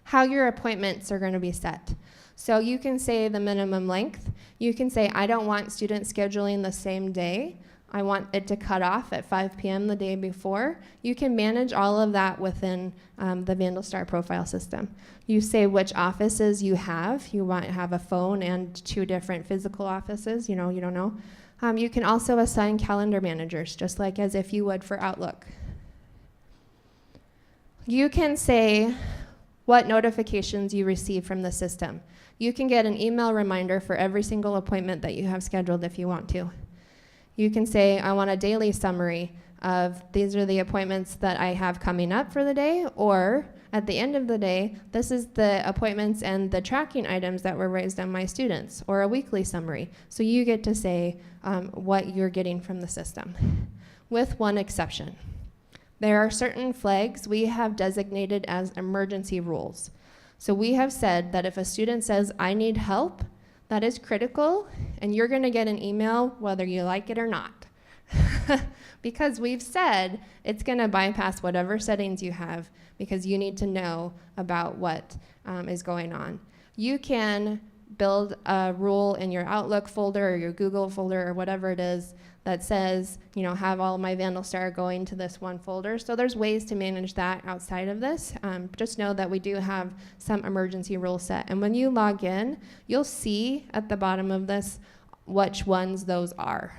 how your appointments are going to be set. So you can say the minimum length. You can say, I don't want students scheduling the same day. I want it to cut off at 5 p.m. the day before. You can manage all of that within the VandalStar profile system. You say which offices you have. You might have a phone and 2 different physical offices. You don't know. You can also assign calendar managers, just like as if you would for Outlook. You can say what notifications you receive from the system. You can get an email reminder for every single appointment that you have scheduled if you want to. You can say, I want a daily summary of these are the appointments that I have coming up for the day, or at the end of the day, this is the appointments and the tracking items that were raised on my students, or a weekly summary. So you get to say what you're getting from the system, with one exception. There are certain flags we have designated as emergency rules. So we have said that if a student says, I need help, that is critical, and you're going to get an email whether you like it or not. Because we've said it's going to bypass whatever settings you have because you need to know about what is going on. You can build a rule in your Outlook folder or your Google folder or whatever it is that says, have all my VandalStar going to this one folder. So there's ways to manage that outside of this. Just know that we do have some emergency rules set. And when you log in, you'll see at the bottom of this which ones those are.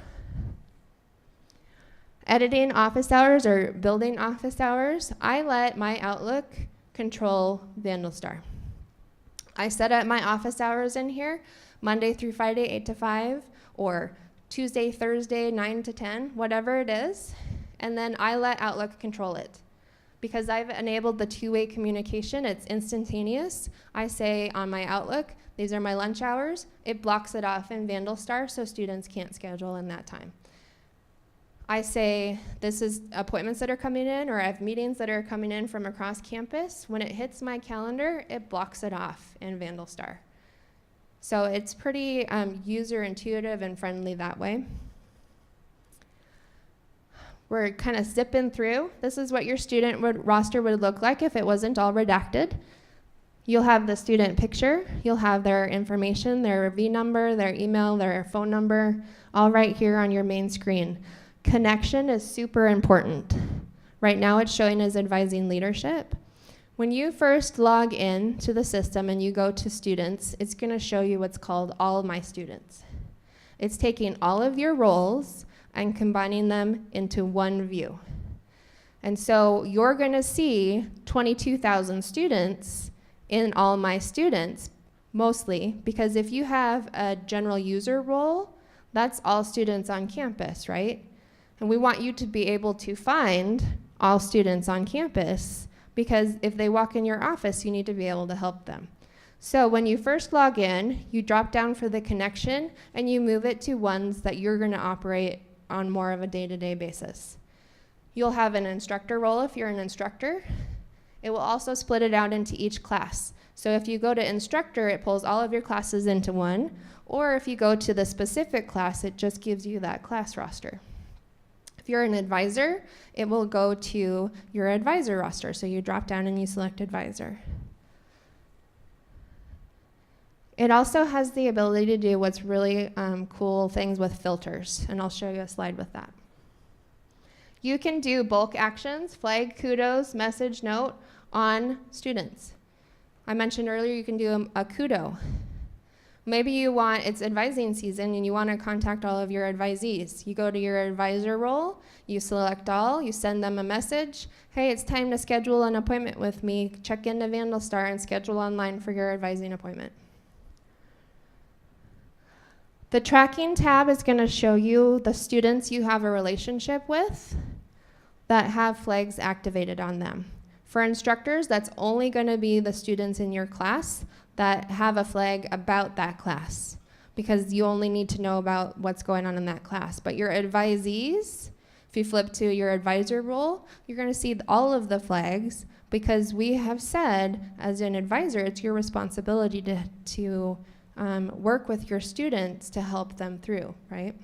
Editing office hours or building office hours, I let my Outlook control VandalStar. I set up my office hours in here, Monday through Friday, 8 to 5, or Tuesday, Thursday, 9 to 10, whatever it is, and then I let Outlook control it. Because I've enabled the two-way communication, it's instantaneous. I say on my Outlook, these are my lunch hours. It blocks it off in VandalStar so students can't schedule in that time. I say, this is appointments that are coming in, or I have meetings that are coming in from across campus. When it hits my calendar, it blocks it off in VandalStar. So it's pretty user intuitive and friendly that way. We're kind of zipping through. This is what your student roster would look like if it wasn't all redacted. You'll have the student picture, you'll have their information, their V number, their email, their phone number, all right here on your main screen. Connection is super important. Right now it's showing as advising leadership. When you first log in to the system and you go to students, it's going to show you what's called all of my students. It's taking all of your roles and combining them into one view. And so you're going to see 22,000 students in all my students, mostly, because if you have a general user role, that's all students on campus, right? And we want you to be able to find all students on campus, because if they walk in your office, you need to be able to help them. So when you first log in, you drop down for the connection, and you move it to ones that you're going to operate on more of a day-to-day basis. You'll have an instructor role if you're an instructor. It will also split it out into each class. So if you go to instructor, it pulls all of your classes into one, or if you go to the specific class, it just gives you that class roster. If you're an advisor, it will go to your advisor roster. So you drop down and you select advisor. It also has the ability to do what's really cool things with filters, and I'll show you a slide with that. You can do bulk actions, flag, kudos, message, note on students. I mentioned earlier you can do a kudo. Maybe it's advising season and you want to contact all of your advisees. You go to your advisor role, you select all, you send them a message. Hey, it's time to schedule an appointment with me. Check into VandalStar and schedule online for your advising appointment. The tracking tab is going to show you the students you have a relationship with that have flags activated on them. For instructors, that's only going to be the students in your class that have a flag about that class, because you only need to know about what's going on in that class. But your advisees, if you flip to your advisor role, you're going to see all of the flags, because we have said, as an advisor, it's your responsibility to work with your students to help them through, right?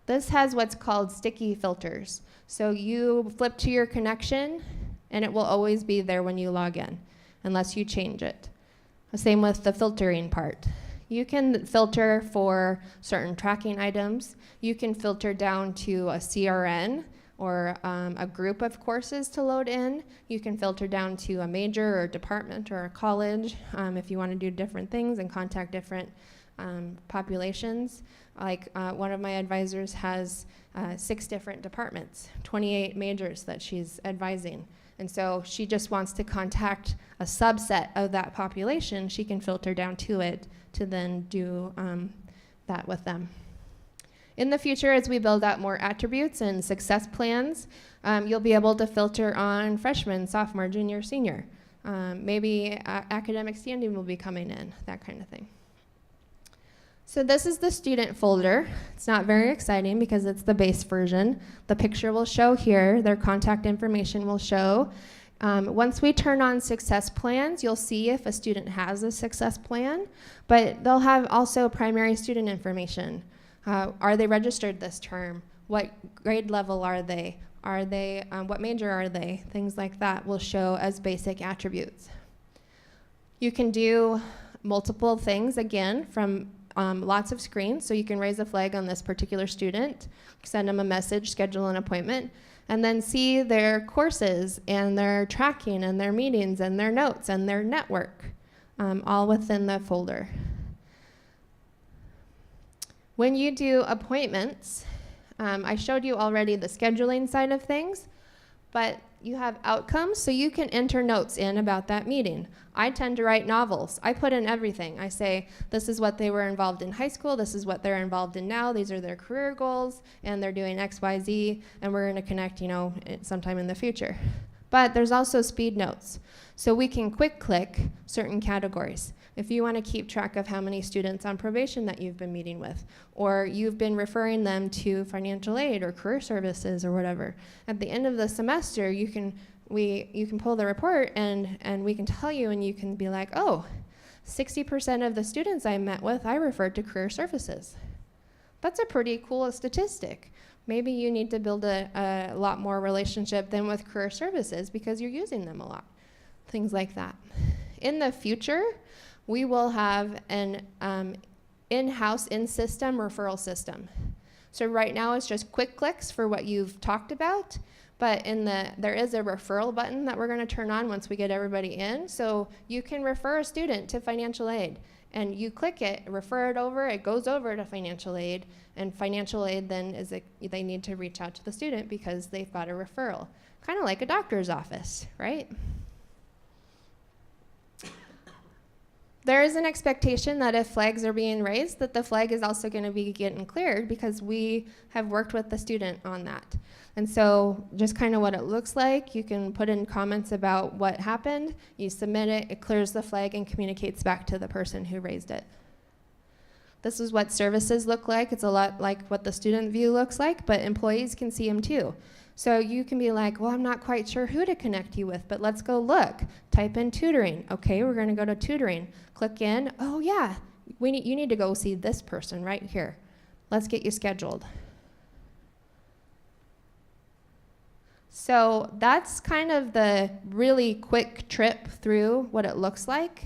This has what's called sticky filters. So you flip to your connection, and it will always be there when you log in, unless you change it. The same with the filtering part. You can filter for certain tracking items. You can filter down to a CRN, or a group of courses to load in. You can filter down to a major or department or a college if you want to do different things and contact different populations. Like one of my advisors has 6 different departments, 28 majors that she's advising. And so she just wants to contact a subset of that population. She can filter down to it to then do that with them. In the future, as we build out more attributes and success plans, you'll be able to filter on freshman, sophomore, junior, senior. Maybe academic standing will be coming in, that kind of thing. So this is the student folder. It's not very exciting because it's the base version. The picture will show here. Their contact information will show. Once we turn on success plans, you'll see if a student has a success plan, but they'll have also primary student information. Are they registered this term? What grade level are they? What major are they? Things like that will show as basic attributes. You can do multiple things, again, from lots of screens. So you can raise a flag on this particular student, send them a message, schedule an appointment, and then see their courses and their tracking and their meetings and their notes and their network, all within the folder. When you do appointments, I showed you already the scheduling side of things, but you have outcomes, so you can enter notes in about that meeting. I tend to write novels. I put in everything. I say, this is what they were involved in high school, this is what they're involved in now, these are their career goals, and they're doing X, Y, Z, and we're gonna connect, sometime in the future. But there's also speed notes. So we can quick click certain categories. If you want to keep track of how many students on probation that you've been meeting with, or you've been referring them to financial aid or career services or whatever, at the end of the semester, you can pull the report and we can tell you, and you can be like, oh, 60% of the students I met with, I referred to career services. That's a pretty cool statistic. Maybe you need to build a lot more relationship than with career services because you're using them a lot. Things like that. In the future, we will have an in-house, in-system referral system. So right now it's just quick clicks for what you've talked about, but there is a referral button that we're gonna turn on once we get everybody in. So you can refer a student to financial aid, and you click it, refer it over, it goes over to financial aid, and financial aid then they need to reach out to the student because they've got a referral. Kind of like a doctor's office, right? There is an expectation that if flags are being raised, that the flag is also going to be getting cleared because we have worked with the student on that. And so just kind of what it looks like, you can put in comments about what happened, you submit it, it clears the flag and communicates back to the person who raised it. This is what services look like. It's a lot like what the student view looks like, but employees can see them too. So you can be like, well, I'm not quite sure who to connect you with, but let's go look. Type in tutoring. Okay, we're gonna go to tutoring. Click in, oh yeah, you need to go see this person right here. Let's get you scheduled. So that's kind of the really quick trip through what it looks like.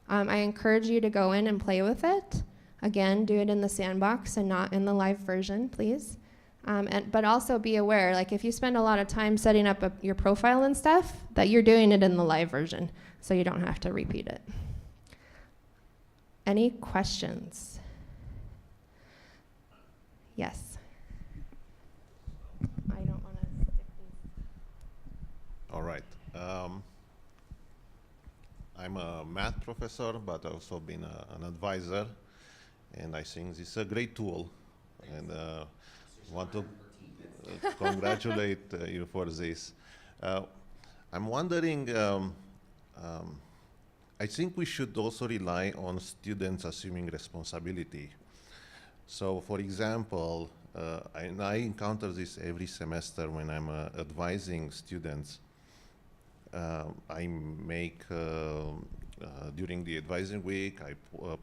I encourage you to go in and play with it. Again, do it in the sandbox and not in the live version, please. But also be aware, like if you spend a lot of time setting up your profile and stuff, that you're doing it in the live version, so you don't have to repeat it. Any questions? Yes. I don't want to stick these. All right. I'm a math professor, but I've also been an advisor, and I think this is a great tool, and want to congratulate you for this. I'm wondering, I think we should also rely on students assuming responsibility. So for example, and I encounter this every semester when I'm advising students. I make, during the advising week, I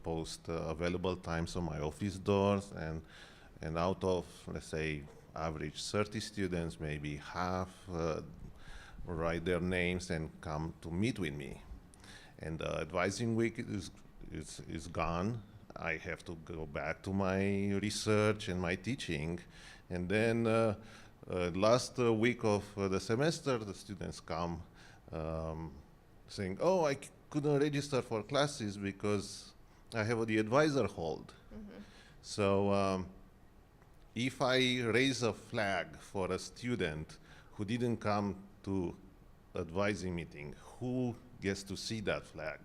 post available times on my office doors, and out of, let's say, average 30 students, maybe half write their names and come to meet with me. And the advising week is gone. I have to go back to my research and my teaching. And then last week of the semester, the students come saying, oh, I couldn't register for classes because I have the advisor hold. Mm-hmm. So if I raise a flag for a student who didn't come to advising meeting, who gets to see that flag?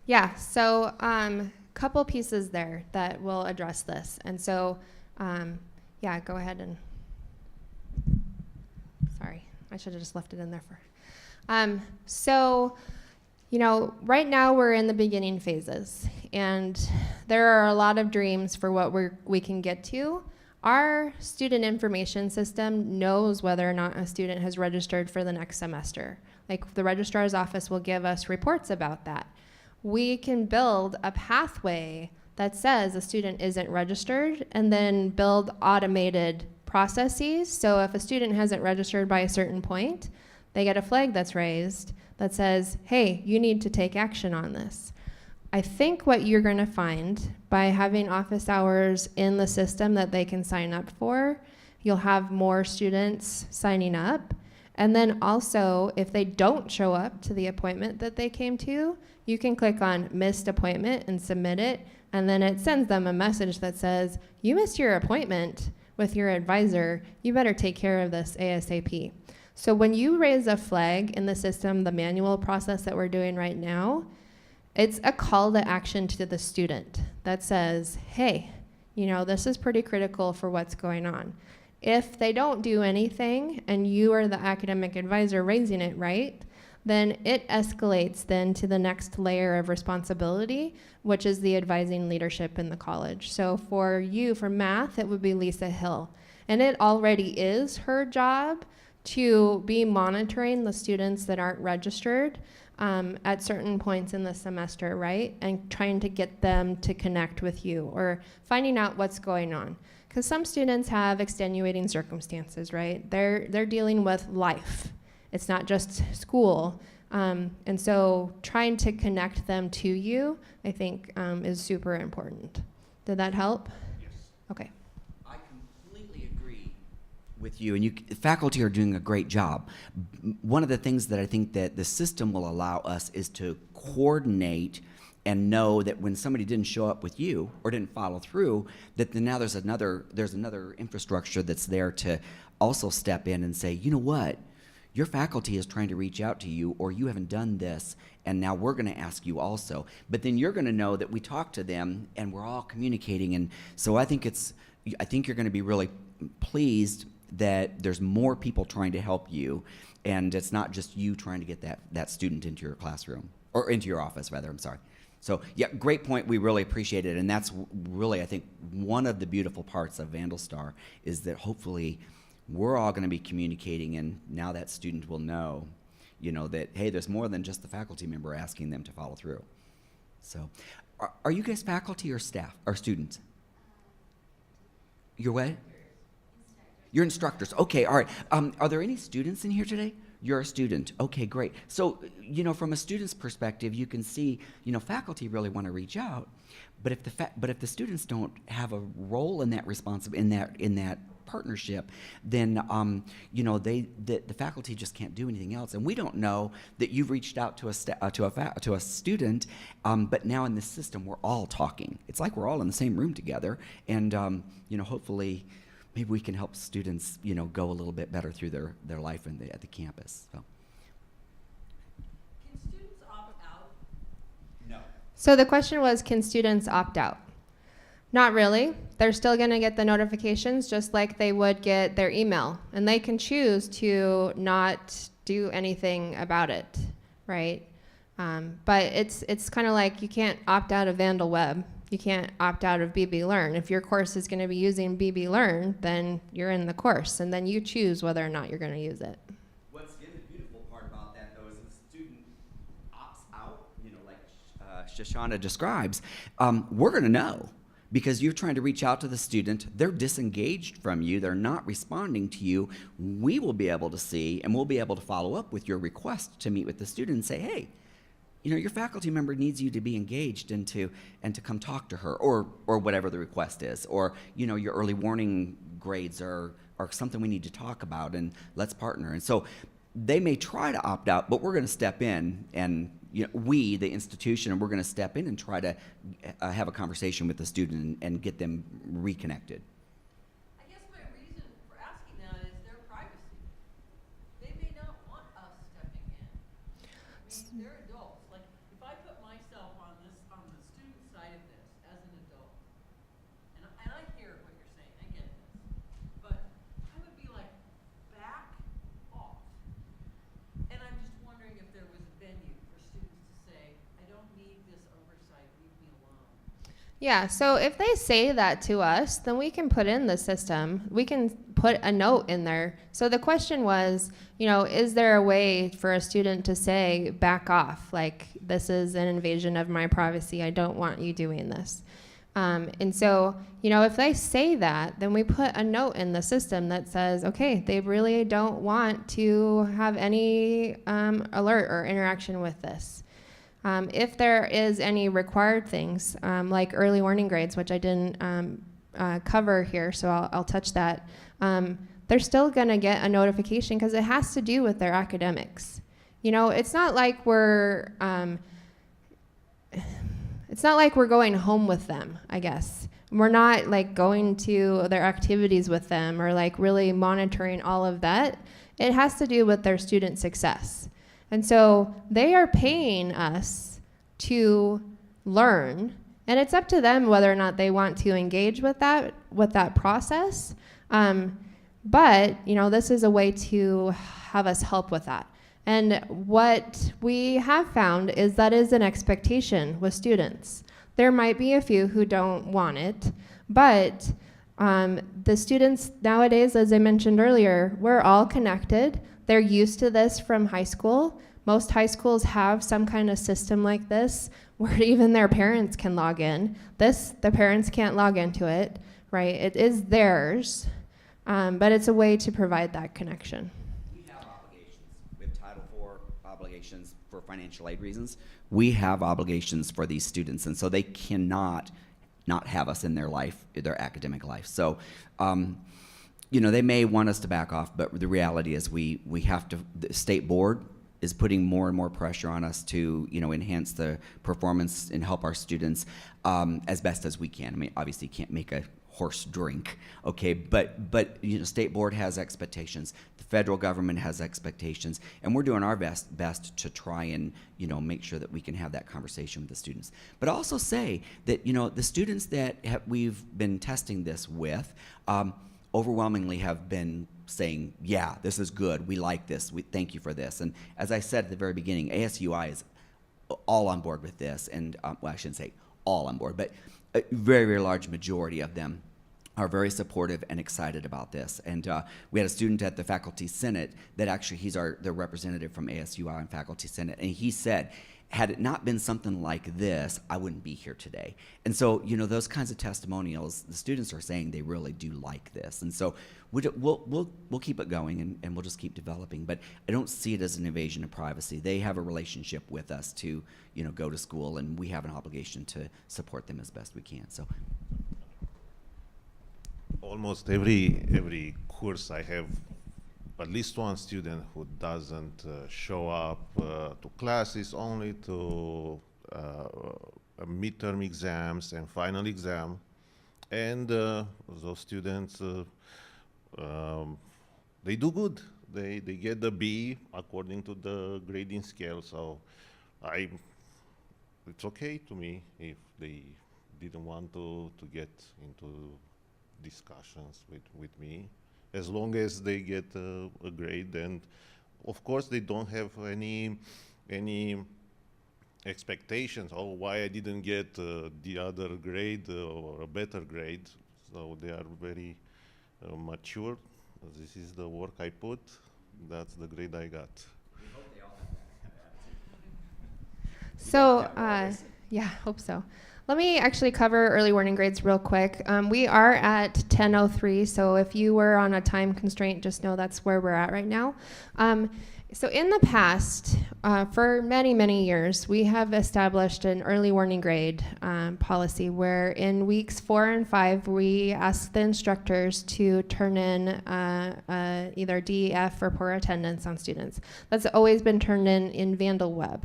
Yeah, so couple pieces there that will address this. And so, yeah, go ahead and, sorry, I should have just left it in there for. So, you know, right now we're in the beginning phases, and there are a lot of dreams for what we can get to. Our student information system knows whether or not a student has registered for the next semester. Like the registrar's office will give us reports about that. We can build a pathway that says a student isn't registered and then build automated processes. So if a student hasn't registered by a certain point, they get a flag that's raised that says, hey, you need to take action on this. I think what you're going to find by having office hours in the system that they can sign up for, you'll have more students signing up, And then also, if they don't show up to the appointment that they came to, you can click on missed appointment and submit it. And then it sends them a message that says, you missed your appointment with your advisor. You better take care of this ASAP. So when you raise a flag in the system, the manual process that we're doing right now, it's a call to action to the student that says, hey, this is pretty critical for what's going on. If they don't do anything and you are the academic advisor raising it, right, then it escalates then to the next layer of responsibility, which is the advising leadership in the college. So for you, for math, it would be Lisa Hill. And it already is her job to be monitoring the students that aren't registered at certain points in the semester, right? And trying to get them to connect with you or finding out what's going on. Because some students have extenuating circumstances, right? They're dealing with life. It's not just school. And so trying to connect them to you, I think, is super important. Did that help? Yes. Okay. I completely agree with you, and faculty are doing a great job. One of the things that I think that the system will allow us is to coordinate and know that when somebody didn't show up with you or didn't follow through, that then now there's another infrastructure that's there to also step in and say, you know what, your faculty is trying to reach out to you, or you haven't done this, and now we're going to ask you also. But then you're going to know that we talked to them and we're all communicating, and so I think you're going to be really pleased that there's more people trying to help you, and it's not just you trying to get that student into your classroom or into your office, rather. I'm sorry. So yeah, great point. We really appreciate it, and that's really, I think, one of the beautiful parts of VandalStar is that hopefully we're all going to be communicating, and now that student will know, that hey, there's more than just the faculty member asking them to follow through. So, are you guys faculty or staff or students? You're what? You're instructors. Okay, all right. Are there any students in here today? You're a student. Okay, great. So, from a student's perspective, you can see, faculty really want to reach out, but if the students don't have a role in that in that partnership, then the faculty just can't do anything else. And we don't know that you've reached out to a student, but now in this system we're all talking. It's like we're all in the same room together, and hopefully, maybe we can help students, go a little bit better through their life at the campus. So. Can students opt out? No. So the question was, can students opt out? Not really. They're still going to get the notifications just like they would get their email. And they can choose to not do anything about it, right? But it's kind of like you can't opt out of Vandal Web. You can't opt out of BB Learn. If your course is going to be using BB Learn, then you're in the course, and then you choose whether or not you're going to use it. What's the beautiful part about that, though, is if the student opts out, like Shoshana describes, we're going to know. Because you're trying to reach out to the student, they're disengaged from you, they're not responding to you. We will be able to see, and we'll be able to follow up with your request to meet with the student and say, hey, your faculty member needs you to be engaged and to come talk to her, or whatever the request is, or your early warning grades are something we need to talk about, and let's partner. And so they may try to opt out, but we're going to step in, and we, the institution, and we're going to step in and try to have a conversation with the student and get them reconnected. I guess my reason for asking that is their privacy. They may not want us stepping in. I mean, they're adults. Like, if I put myself on the student side of this as an adult, and I hear what you're saying, I get this, but I would be like, back off. And I'm just wondering if there was a venue for students to say, I don't need this oversight, leave me alone. Yeah, so if they say that to us, then we can put in the system. We can put a note in there. So the question was, is there a way for a student to say, back off, like, this is an invasion of my privacy, I don't want you doing this. And so, if they say that, then we put a note in the system that says, okay, they really don't want to have any alert or interaction with this. If there is any required things, like early warning grades, which I didn't cover here, so I'll touch that. they're still going to get a notification because it has to do with their academics. You know, it's not like we're going home with them, I guess. We're not like going to their activities with them or like really monitoring all of that. It has to do with their student success. And so they are paying us to learn, and it's up to them whether or not they want to engage with that process. But, you know, this is a way to have us help with that. And what we have found is that is an expectation with students. There might be a few who don't want it, but the students nowadays, as I mentioned earlier, we're all connected. They're used to this from high school. Most high schools have some kind of system like this where even their parents can log in. The parents can't log into it, right? It is theirs, but it's a way to provide that connection. We have obligations. We have Title IV obligations for financial aid reasons. We have obligations for these students, and so they cannot not have us in their life, their academic life. So, you know, they may want us to back off, but the reality is we have to, the state board is putting more and more pressure on us to, you know, enhance the performance and help our students as best as we can. I mean, obviously you can't make a horse drink, okay, but you know, state board has expectations, the federal government has expectations, and we're doing our best to try and, you know, make sure that we can have that conversation with the students. But also say that, you know, the students that we've been testing this with overwhelmingly have been saying, yeah, this is good, we like this, we thank you for this. And as I said at the very beginning, ASUI is all on board with this, and well, I shouldn't say all on board, but a very, very large majority of them are very supportive and excited about this. And we had a student at the Faculty Senate that actually, he's the representative from ASUI and Faculty Senate, and he said, had it not been something like this, I wouldn't be here today. And so, you know, those kinds of testimonials, the students are saying they really do like this. And so we'll keep it going, and we'll just keep developing. But I don't see it as an invasion of privacy. They have a relationship with us to, you know, go to school, and we have an obligation to support them as best we can. So Almost every course I have at least one student who doesn't show up to classes, only to midterm exams and final exam. And those students, they do good. They get the B according to the grading scale. So it's okay to me if they didn't want to get into discussions with me, as long as they get a grade. And of course they don't have any expectations, oh, why I didn't get the other grade or a better grade. So they are very mature. This is the work I put, that's the grade I got. we hope they all have that. So, yeah, hope so. Let me actually cover early warning grades real quick. We are at 10:03, so if you were on a time constraint, just know that's where we're at right now. So in the past, for many, many years, we have established an early warning grade policy where in weeks 4 and 5, we ask the instructors to turn in either DEF or poor attendance on students. That's always been turned in VandalWeb.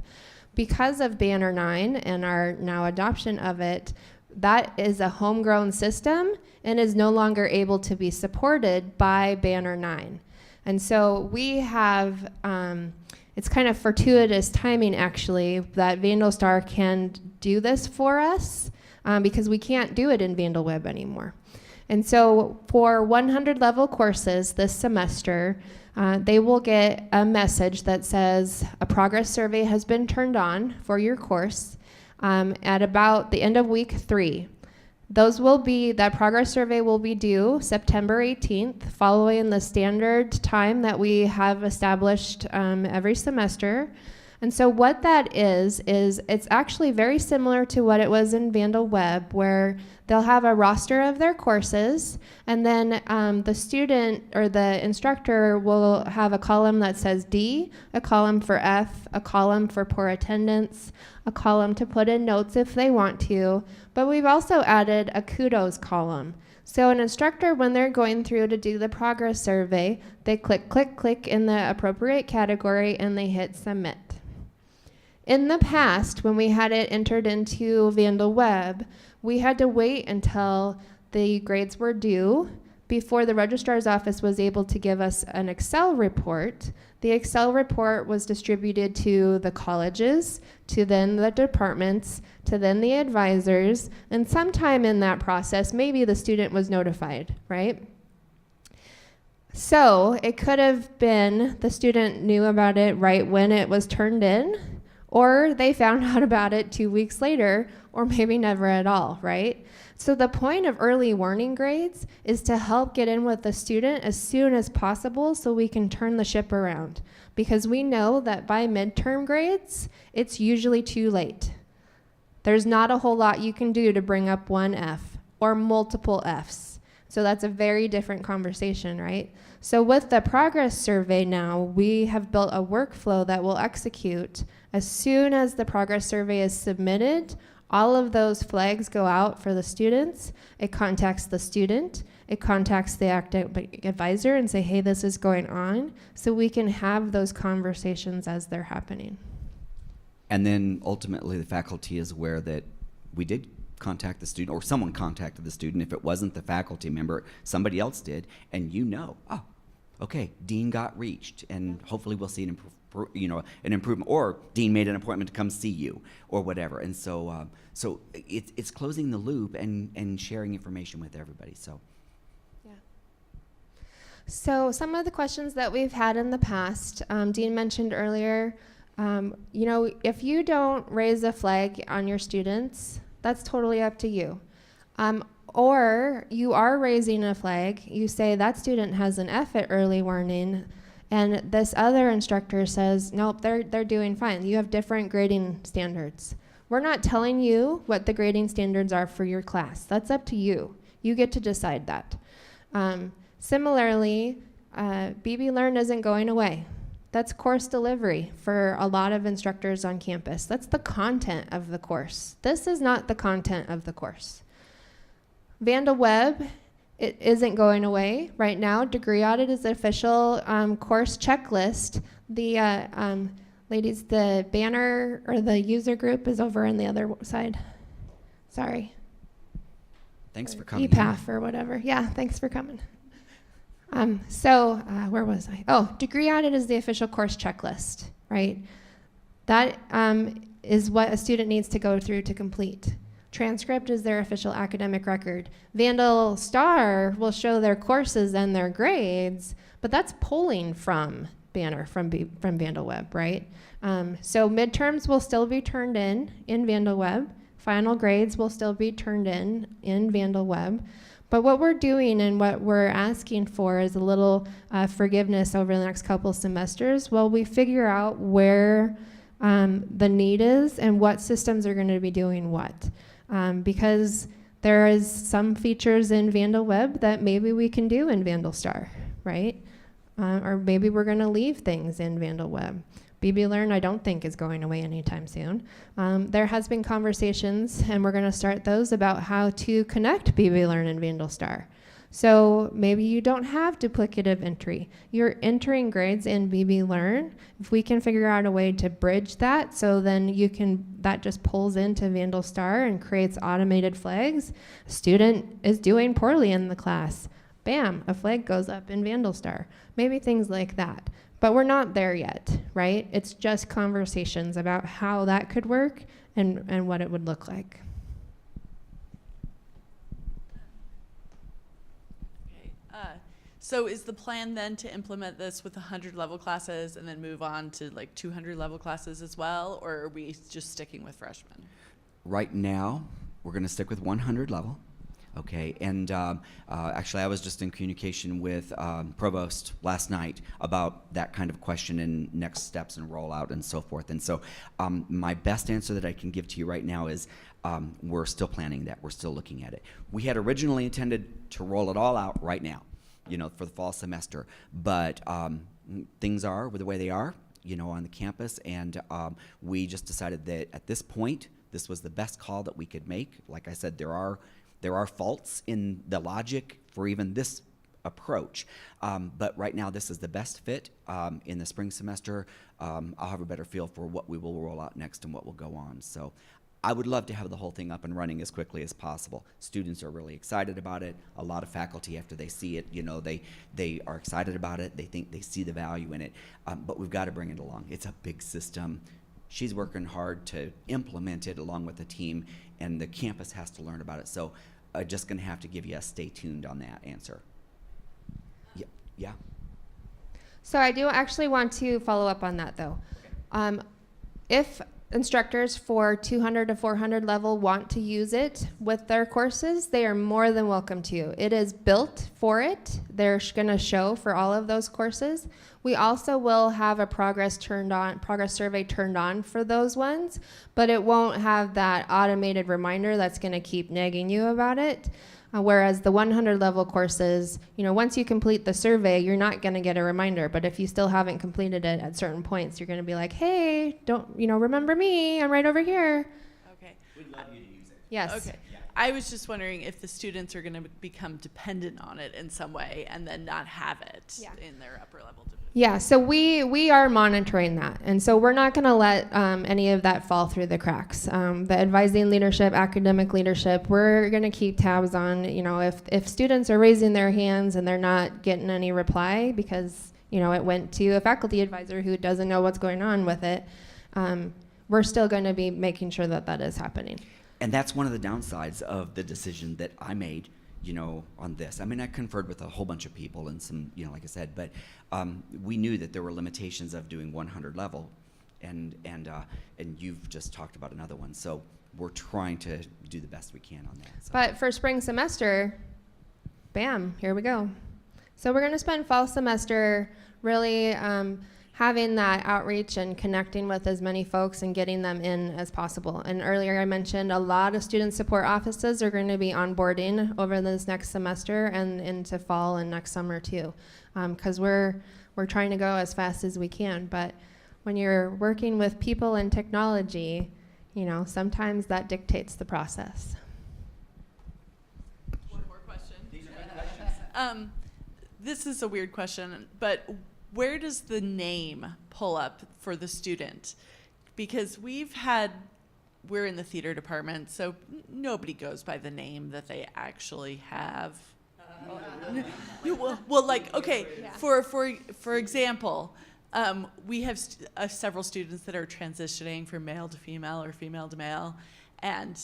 Because of Banner 9 and our now adoption of it, that is a homegrown system and is no longer able to be supported by Banner 9. And so we have, it's kind of fortuitous timing actually that VandalStar can do this for us because we can't do it in VandalWeb anymore. And so for 100 level courses this semester, they will get a message that says a progress survey has been turned on for your course at about the end of week 3. That progress survey will be due September 18th, following the standard time that we have established every semester. And so what that is it's actually very similar to what it was in VandalWeb, where they'll have a roster of their courses, and then the student or the instructor will have a column that says D, a column for F, a column for poor attendance, a column to put in notes if they want to, but we've also added a kudos column. So an instructor, when they're going through to do the progress survey, they click, click, click in the appropriate category and they hit submit. In the past, when we had it entered into VandalWeb, we had to wait until the grades were due before the registrar's office was able to give us an Excel report. The Excel report was distributed to the colleges, to then the departments, to then the advisors, and sometime in that process, maybe the student was notified, right? So it could have been the student knew about it right when it was turned in, or they found out about it 2 weeks later, or maybe never at all, right? So the point of early warning grades is to help get in with the student as soon as possible so we can turn the ship around. Because we know that by midterm grades, it's usually too late. There's not a whole lot you can do to bring up one F or multiple Fs. So that's a very different conversation, right? So with the progress survey now, we have built a workflow that will execute as soon as the progress survey is submitted. All of those flags go out for the students. It contacts the student. It contacts the academic advisor and say, hey, this is going on. So we can have those conversations as they're happening. And then ultimately the faculty is aware that we did contact the student, or someone contacted the student. If it wasn't the faculty member, somebody else did, and oh, okay, Dean got reached, and hopefully we'll see an improvement, or Dean made an appointment to come see you, or whatever. And so, it's closing the loop and sharing information with everybody. So, yeah. So some of the questions that we've had in the past, Dean mentioned earlier, if you don't raise a flag on your students, that's totally up to you. Or you are raising a flag, you say that student has an F at early warning, and this other instructor says, nope, they're doing fine. You have different grading standards. We're not telling you what the grading standards are for your class. That's up to you. You get to decide that. Similarly, BB Learn isn't going away. That's course delivery for a lot of instructors on campus. That's the content of the course. This is not the content of the course. VandalWeb, it isn't going away right now. Degree Audit is the official course checklist. The ladies, the banner or the user group is over on the other side. Sorry. Thanks for coming. EPAF or whatever. Yeah, thanks for coming. Where was I? Oh, Degree Audit is the official course checklist, right? That is what a student needs to go through to complete. Transcript is their official academic record. VandalStar will show their courses and their grades, but that's pulling from Banner, from VandalWeb, right? So midterms will still be turned in VandalWeb. Final grades will still be turned in VandalWeb. But what we're doing and what we're asking for is a little forgiveness over the next couple semesters while we figure out where the need is and what systems are going to be doing what. Because there is some features in VandalWeb that maybe we can do in VandalStar, right? Or maybe we're going to leave things in VandalWeb. BB Learn, I don't think, is going away anytime soon. There has been conversations, and we're going to start those, about how to connect BB Learn and VandalStar. So maybe you don't have duplicative entry. You're entering grades in BB Learn. If we can figure out a way to bridge that, so then that just pulls into VandalStar and creates automated flags. A student is doing poorly in the class. Bam, a flag goes up in VandalStar. Maybe things like that. But we're not there yet, right? It's just conversations about how that could work and what it would look like. Okay. So is the plan then to implement this with 100 level classes and then move on to like 200 level classes as well, or are we just sticking with freshmen? Right now, we're going to stick with 100 level. Okay, and actually I was just in communication with Provost last night about that kind of question and next steps and rollout and so forth. And so my best answer that I can give to you right now is we're still planning that. We're still looking at it. We had originally intended to roll it all out right now, for the fall semester. But things are the way they are, on the campus. And we just decided that at this point, this was the best call that we could make. Like I said, there are There are faults in the logic for even this approach, but right now this is the best fit. In the spring semester, I'll have a better feel for what we will roll out next and what will go on. So I would love to have the whole thing up and running as quickly as possible. Students are really excited about it. A lot of faculty, after they see it, they are excited about it. They think they see the value in it, but we've got to bring it along. It's a big system. She's working hard to implement it along with the team, and the campus has to learn about it. So just going to have to give you a stay tuned on that answer. Yeah. So I do actually want to follow up on that, though. If instructors for 200 to 400 level want to use it with their courses, they are more than welcome to. It is built for it. They're going to show for all of those courses. We also will have a progress survey turned on for those ones, but it won't have that automated reminder that's going to keep nagging you about it. Whereas the 100 level courses, once you complete the survey, you're not going to get a reminder. But if you still haven't completed it at certain points, you're going to be like, hey, don't, remember me? I'm right over here. Okay. We'd love you to use it. Yes. Okay. I was just wondering if the students are going to become dependent on it in some way and then not have it in their upper level division. Yeah, so we are monitoring that. And so we're not going to let any of that fall through the cracks. The advising leadership, academic leadership, we're going to keep tabs on, if students are raising their hands and they're not getting any reply because, it went to a faculty advisor who doesn't know what's going on with it, we're still going to be making sure that that is happening. And that's one of the downsides of the decision that I made, on this. I mean, I conferred with a whole bunch of people and some, like I said, but we knew that there were limitations of doing 100 level, and you've just talked about another one. So we're trying to do the best we can on that. So. But for spring semester, bam, here we go. So we're going to spend fall semester really having that outreach and connecting with as many folks and getting them in as possible. And earlier I mentioned a lot of student support offices are going to be onboarding over this next semester and into fall and next summer too, because we're trying to go as fast as we can. But when you're working with people and technology, sometimes that dictates the process. One more question. These are good questions. This is a weird question, but where does the name pull up for the student? Because we're in the theater department, so nobody goes by the name that they actually have. For example, we have several students that are transitioning from male to female or female to male, and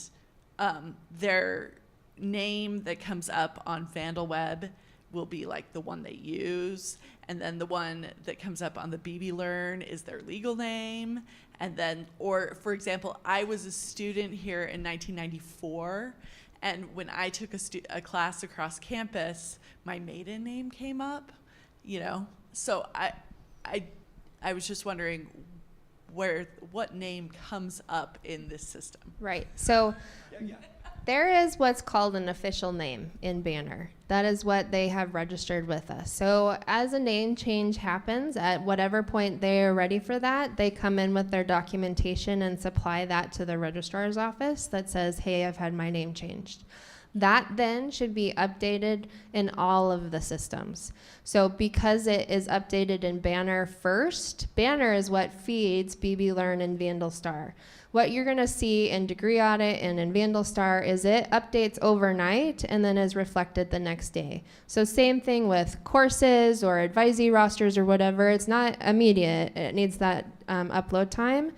their name that comes up on VandalWeb will be like the one they use, and then the one that comes up on the BB Learn is their legal name, and then, or for example, I was a student here in 1994, and when I took a class across campus, my maiden name came up, so I was just wondering what name comes up in this system. Right. So there is what's called an official name in Banner. That is what they have registered with us. So as a name change happens, at whatever point they are ready for that, they come in with their documentation and supply that to the registrar's office that says, hey, I've had my name changed. That then should be updated in all of the systems. So because it is updated in Banner first, Banner is what feeds BB Learn and VandalStar. What you're going to see in Degree Audit and in VandalStar is it updates overnight and then is reflected the next day. So same thing with courses or advisee rosters or whatever. It's not immediate. It needs that upload time.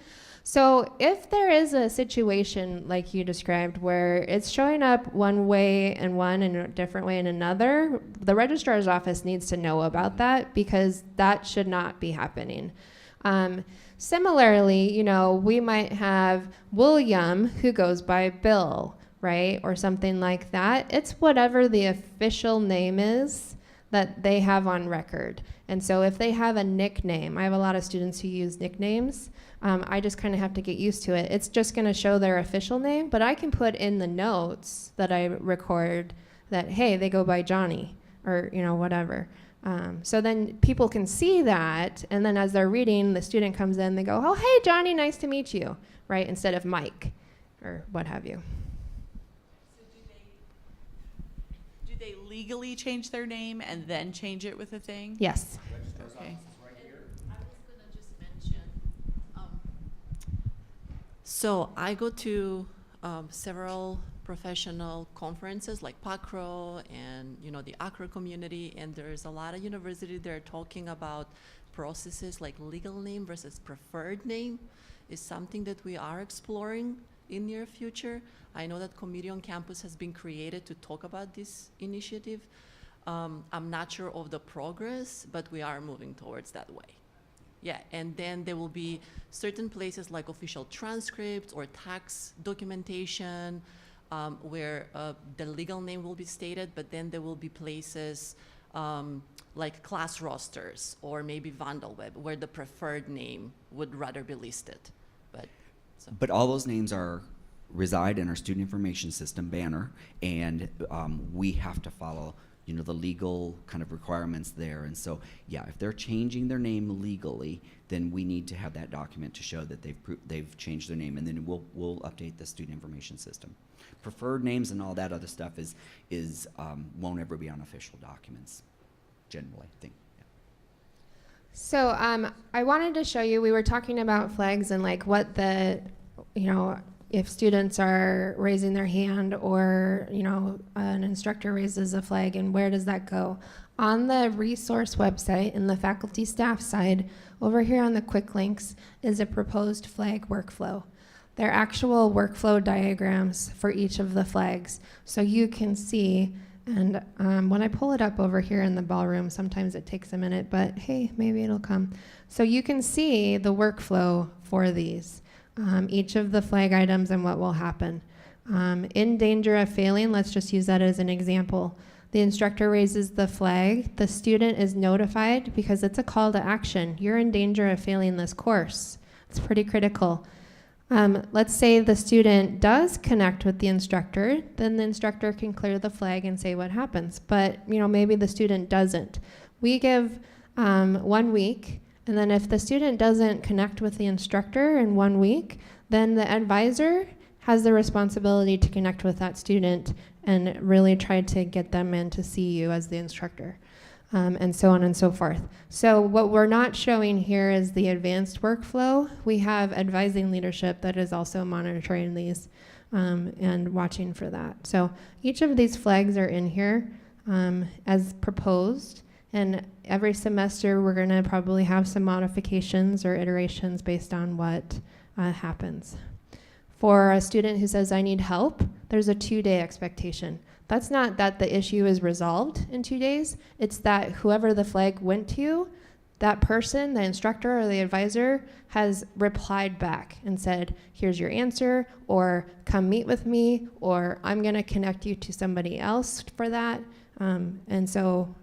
So if there is a situation like you described where it's showing up one way in one and a different way in another, the registrar's office needs to know about that because that should not be happening. Similarly, we might have William who goes by Bill, right? Or something like that. It's whatever the official name is that they have on record. And so if they have a nickname, I have a lot of students who use nicknames. I just kind of have to get used to it. It's just going to show their official name, but I can put in the notes that I record that, hey, they go by Johnny or, whatever. So then people can see that, and then as they're reading, the student comes in, they go, oh, hey, Johnny, nice to meet you, right, instead of Mike or what have you. So do they legally change their name and then change it with a thing? Yes. Okay. I was gonna just mention, so I go to several professional conferences like PACRO and the ACRO community, and there's a lot of universities that are talking about processes like legal name versus preferred name is something that we are exploring in near future. I know that Committee on Campus has been created to talk about this initiative. I'm not sure of the progress, but we are moving towards that way. Yeah, and then there will be certain places like official transcripts or tax documentation where the legal name will be stated, but then there will be places like class rosters or maybe VandalWeb where the preferred name would rather be listed. But all those names reside in our student information system banner, and we have to follow the legal kind of requirements there. And so, yeah, if they're changing their name legally, then we need to have that document to show that they've changed their name, and then we'll update the student information system. Preferred names and all that other stuff is won't ever be on official documents, generally, I think. Yeah. So I wanted to show you, we were talking about flags and like what if students are raising their hand or, an instructor raises a flag, and where does that go? On the resource website in the faculty staff side, over here on the quick links is a proposed flag workflow. They're actual workflow diagrams for each of the flags. So you can see, and when I pull it up over here in the ballroom, sometimes it takes a minute, but hey, maybe it'll come. So you can see the workflow for these. Each of the flag items and what will happen. In danger of failing, let's just use that as an example. The instructor raises the flag. The student is notified because it's a call to action. You're in danger of failing this course. It's pretty critical. Let's say the student does connect with the instructor, then the instructor can clear the flag and say what happens. But maybe the student doesn't. We give 1 week. And then if the student doesn't connect with the instructor in 1 week, then the advisor has the responsibility to connect with that student and really try to get them in to see you as the instructor, and so on and so forth. So what we're not showing here is the advanced workflow. We have advising leadership that is also monitoring these and watching for that. So each of these flags are in here as proposed. And every semester, we're going to probably have some modifications or iterations based on what happens. For a student who says, I need help, there's a 2-day expectation. That's not that the issue is resolved in 2 days. It's that whoever the flag went to, that person, the instructor or the advisor, has replied back and said, here's your answer, or come meet with me, or I'm going to connect you to somebody else for that. And so,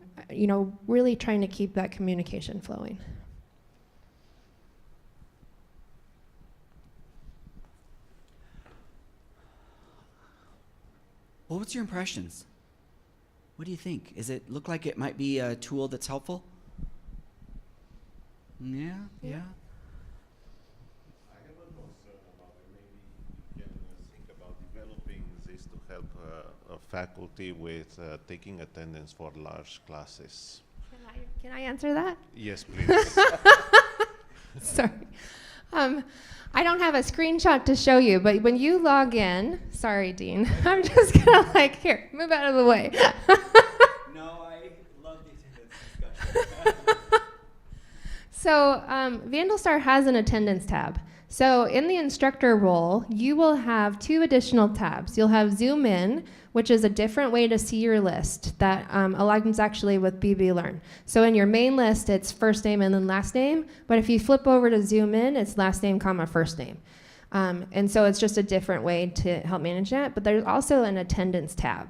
really trying to keep that communication flowing. Well, what's your impressions? What do you think? Does it look like it might be a tool that's helpful? Yeah. I have a concern about it. Maybe you can think about developing this to help faculty with taking attendance for large classes. Can I answer that? Yes, please. Sorry. I don't have a screenshot to show you, but when you log in, sorry, Dean, I'm just gonna here, move out of the way. No, I love the attendance discussion. So VandalStar has an attendance tab. So in the instructor role, you will have 2 additional tabs. You'll have Zoom In, which is a different way to see your list that aligns actually with BB Learn. So in your main list, it's first name and then last name. But if you flip over to Zoom In, it's last name, comma, first name. And so it's just a different way to help manage that. But there's also an attendance tab.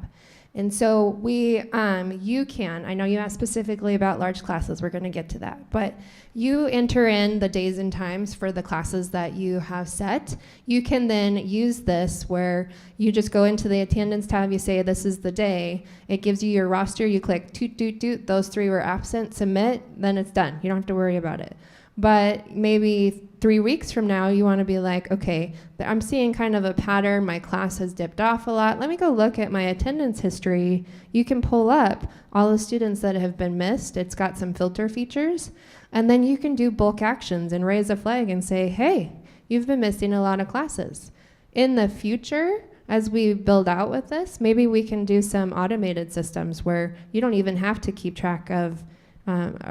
And so you can, I know you asked specifically about large classes, we're going to get to that, but you enter in the days and times for the classes that you have set. You can then use this where you just go into the attendance tab, you say this is the day, it gives you your roster, you click toot, toot, toot, those 3 were absent, submit, then it's done. You don't have to worry about it. But maybe 3 weeks from now, you want to be like, okay, I'm seeing kind of a pattern. My class has dipped off a lot. Let me go look at my attendance history. You can pull up all the students that have been missed. It's got some filter features. And then you can do bulk actions and raise a flag and say, hey, you've been missing a lot of classes. In the future, as we build out with this, maybe we can do some automated systems where you don't even have to keep track of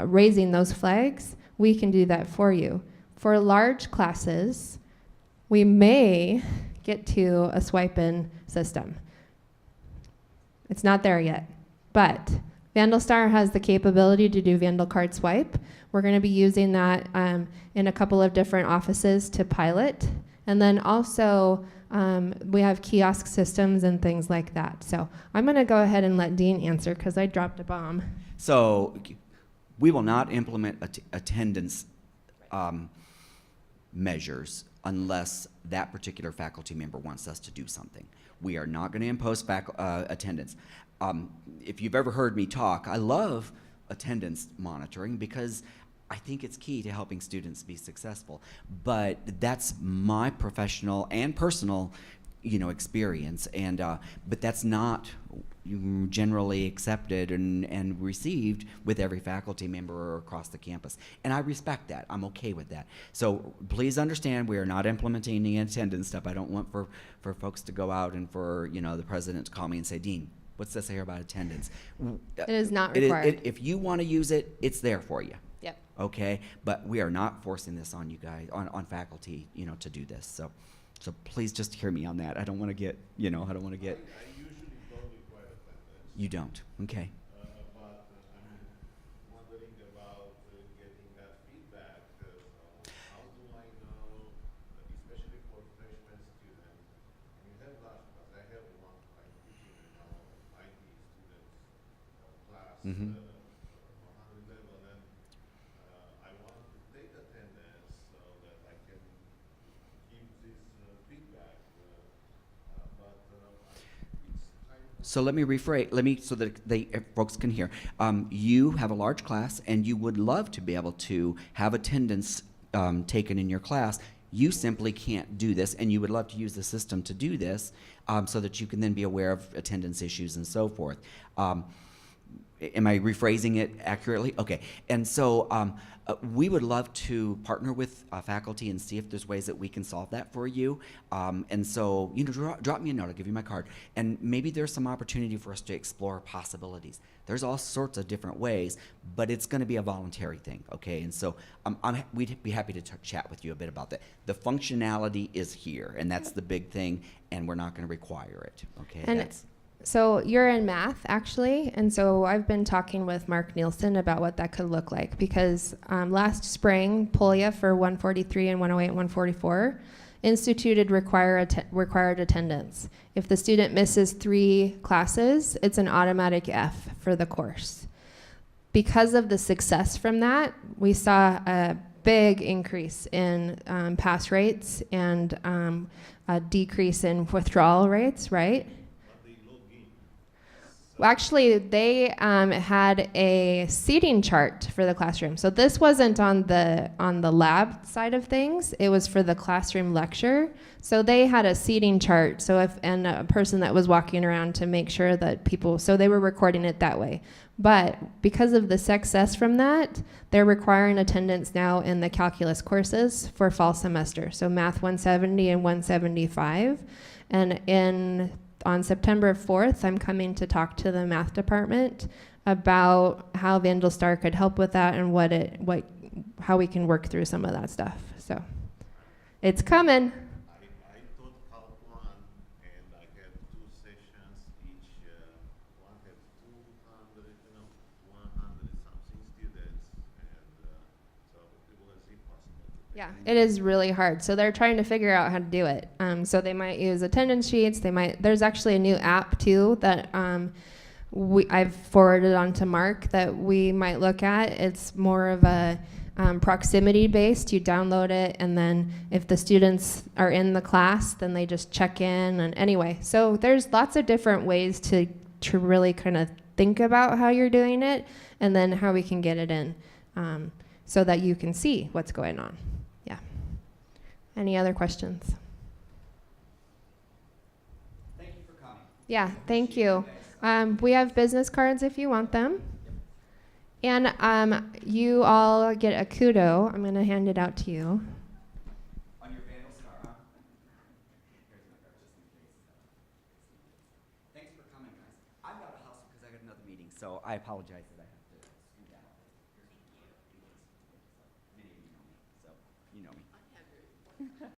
raising those flags. We can do that for you. For large classes, we may get to a swipe-in system. It's not there yet, but VandalStar has the capability to do Vandal Card Swipe. We're going to be using that in a couple of different offices to pilot. And then also, we have kiosk systems and things like that. So I'm going to go ahead and let Dean answer because I dropped a bomb. So we will not implement attendance measures unless that particular faculty member wants us to do something. We are not going to impose attendance. If you've ever heard me talk, I love attendance monitoring because I think it's key to helping students be successful. But that's my professional and personal, experience. And but that's not generally accepted and received with every faculty member across the campus. And I respect that. I'm okay with that. So please understand we are not implementing any attendance stuff. I don't want for folks to go out and for the president to call me and say, Dean, what's this here about attendance? It is not required. If you want to use it, it's there for you. Yep. Okay, but we are not forcing this on you guys, on faculty, to do this. So please just hear me on that. I don't want to get, I don't want to get. I usually don't require attendance. You don't. Okay. But I'm wondering about getting that feedback. How do I know, especially for freshman students, and you have large class. I have one, I'm teaching IT students class. Mhm. 100 level, and I want to take attendance so that I can give this feedback, but it's kind of So let me rephrase. So that folks can hear. You have a large class, and you would love to be able to have attendance taken in your class. You simply can't do this, and you would love to use the system to do this, so that you can then be aware of attendance issues and so forth. Am I rephrasing it accurately? Okay. And so we would love to partner with faculty and see if there's ways that we can solve that for you. And so, drop me a note. I'll give you my card. And maybe there's some opportunity for us to explore possibilities. There's all sorts of different ways, but it's going to be a voluntary thing, okay? And so we'd be happy to chat with you a bit about that. The functionality is here, and that's the big thing, and we're not going to require it, okay? And so you're in math, actually, and so I've been talking with Mark Nielsen about what that could look like, because last spring, POLIA for 143 and 108 and 144 instituted required attendance. If the student misses 3 classes, it's an automatic F for the course. Because of the success from that, we saw a big increase in pass rates and a decrease in withdrawal rates, right? Well, actually, they had a seating chart for the classroom. So this wasn't on the lab side of things. It was for the classroom lecture. So they had a seating chart. And a person that was walking around to make sure that so they were recording it that way. But because of the success from that, they're requiring attendance now in the calculus courses for fall semester. So Math 170 and 175. And on September 4th, I'm coming to talk to the math department about how VandalStar could help with that and how we can work through some of that stuff. So it's coming. I taught Calc 1, and I had 2 sessions each. One had 200, 100 something students, and so it was impossible. Yeah, it is really hard. So they're trying to figure out how to do it. So they might use attendance sheets. There's actually a new app too that I've forwarded on to Mark that we might look at. It's more of a proximity based. You download it, and then if the students are in the class, then they just check in. And anyway, so there's lots of different ways to really kind of think about how you're doing it, and then how we can get it in. so that you can see what's going on. Yeah. Any other questions? Thank you for coming. Yeah, thank you. We have business cards if you want them. And you all get a kudo. I'm going to hand it out to you. On your VandalStar, huh? Here's my card, just in case. Thanks for coming, guys. I've got to hustle because I got another meeting, so I apologize that I have to scoot out. Many of you know me, so you know me.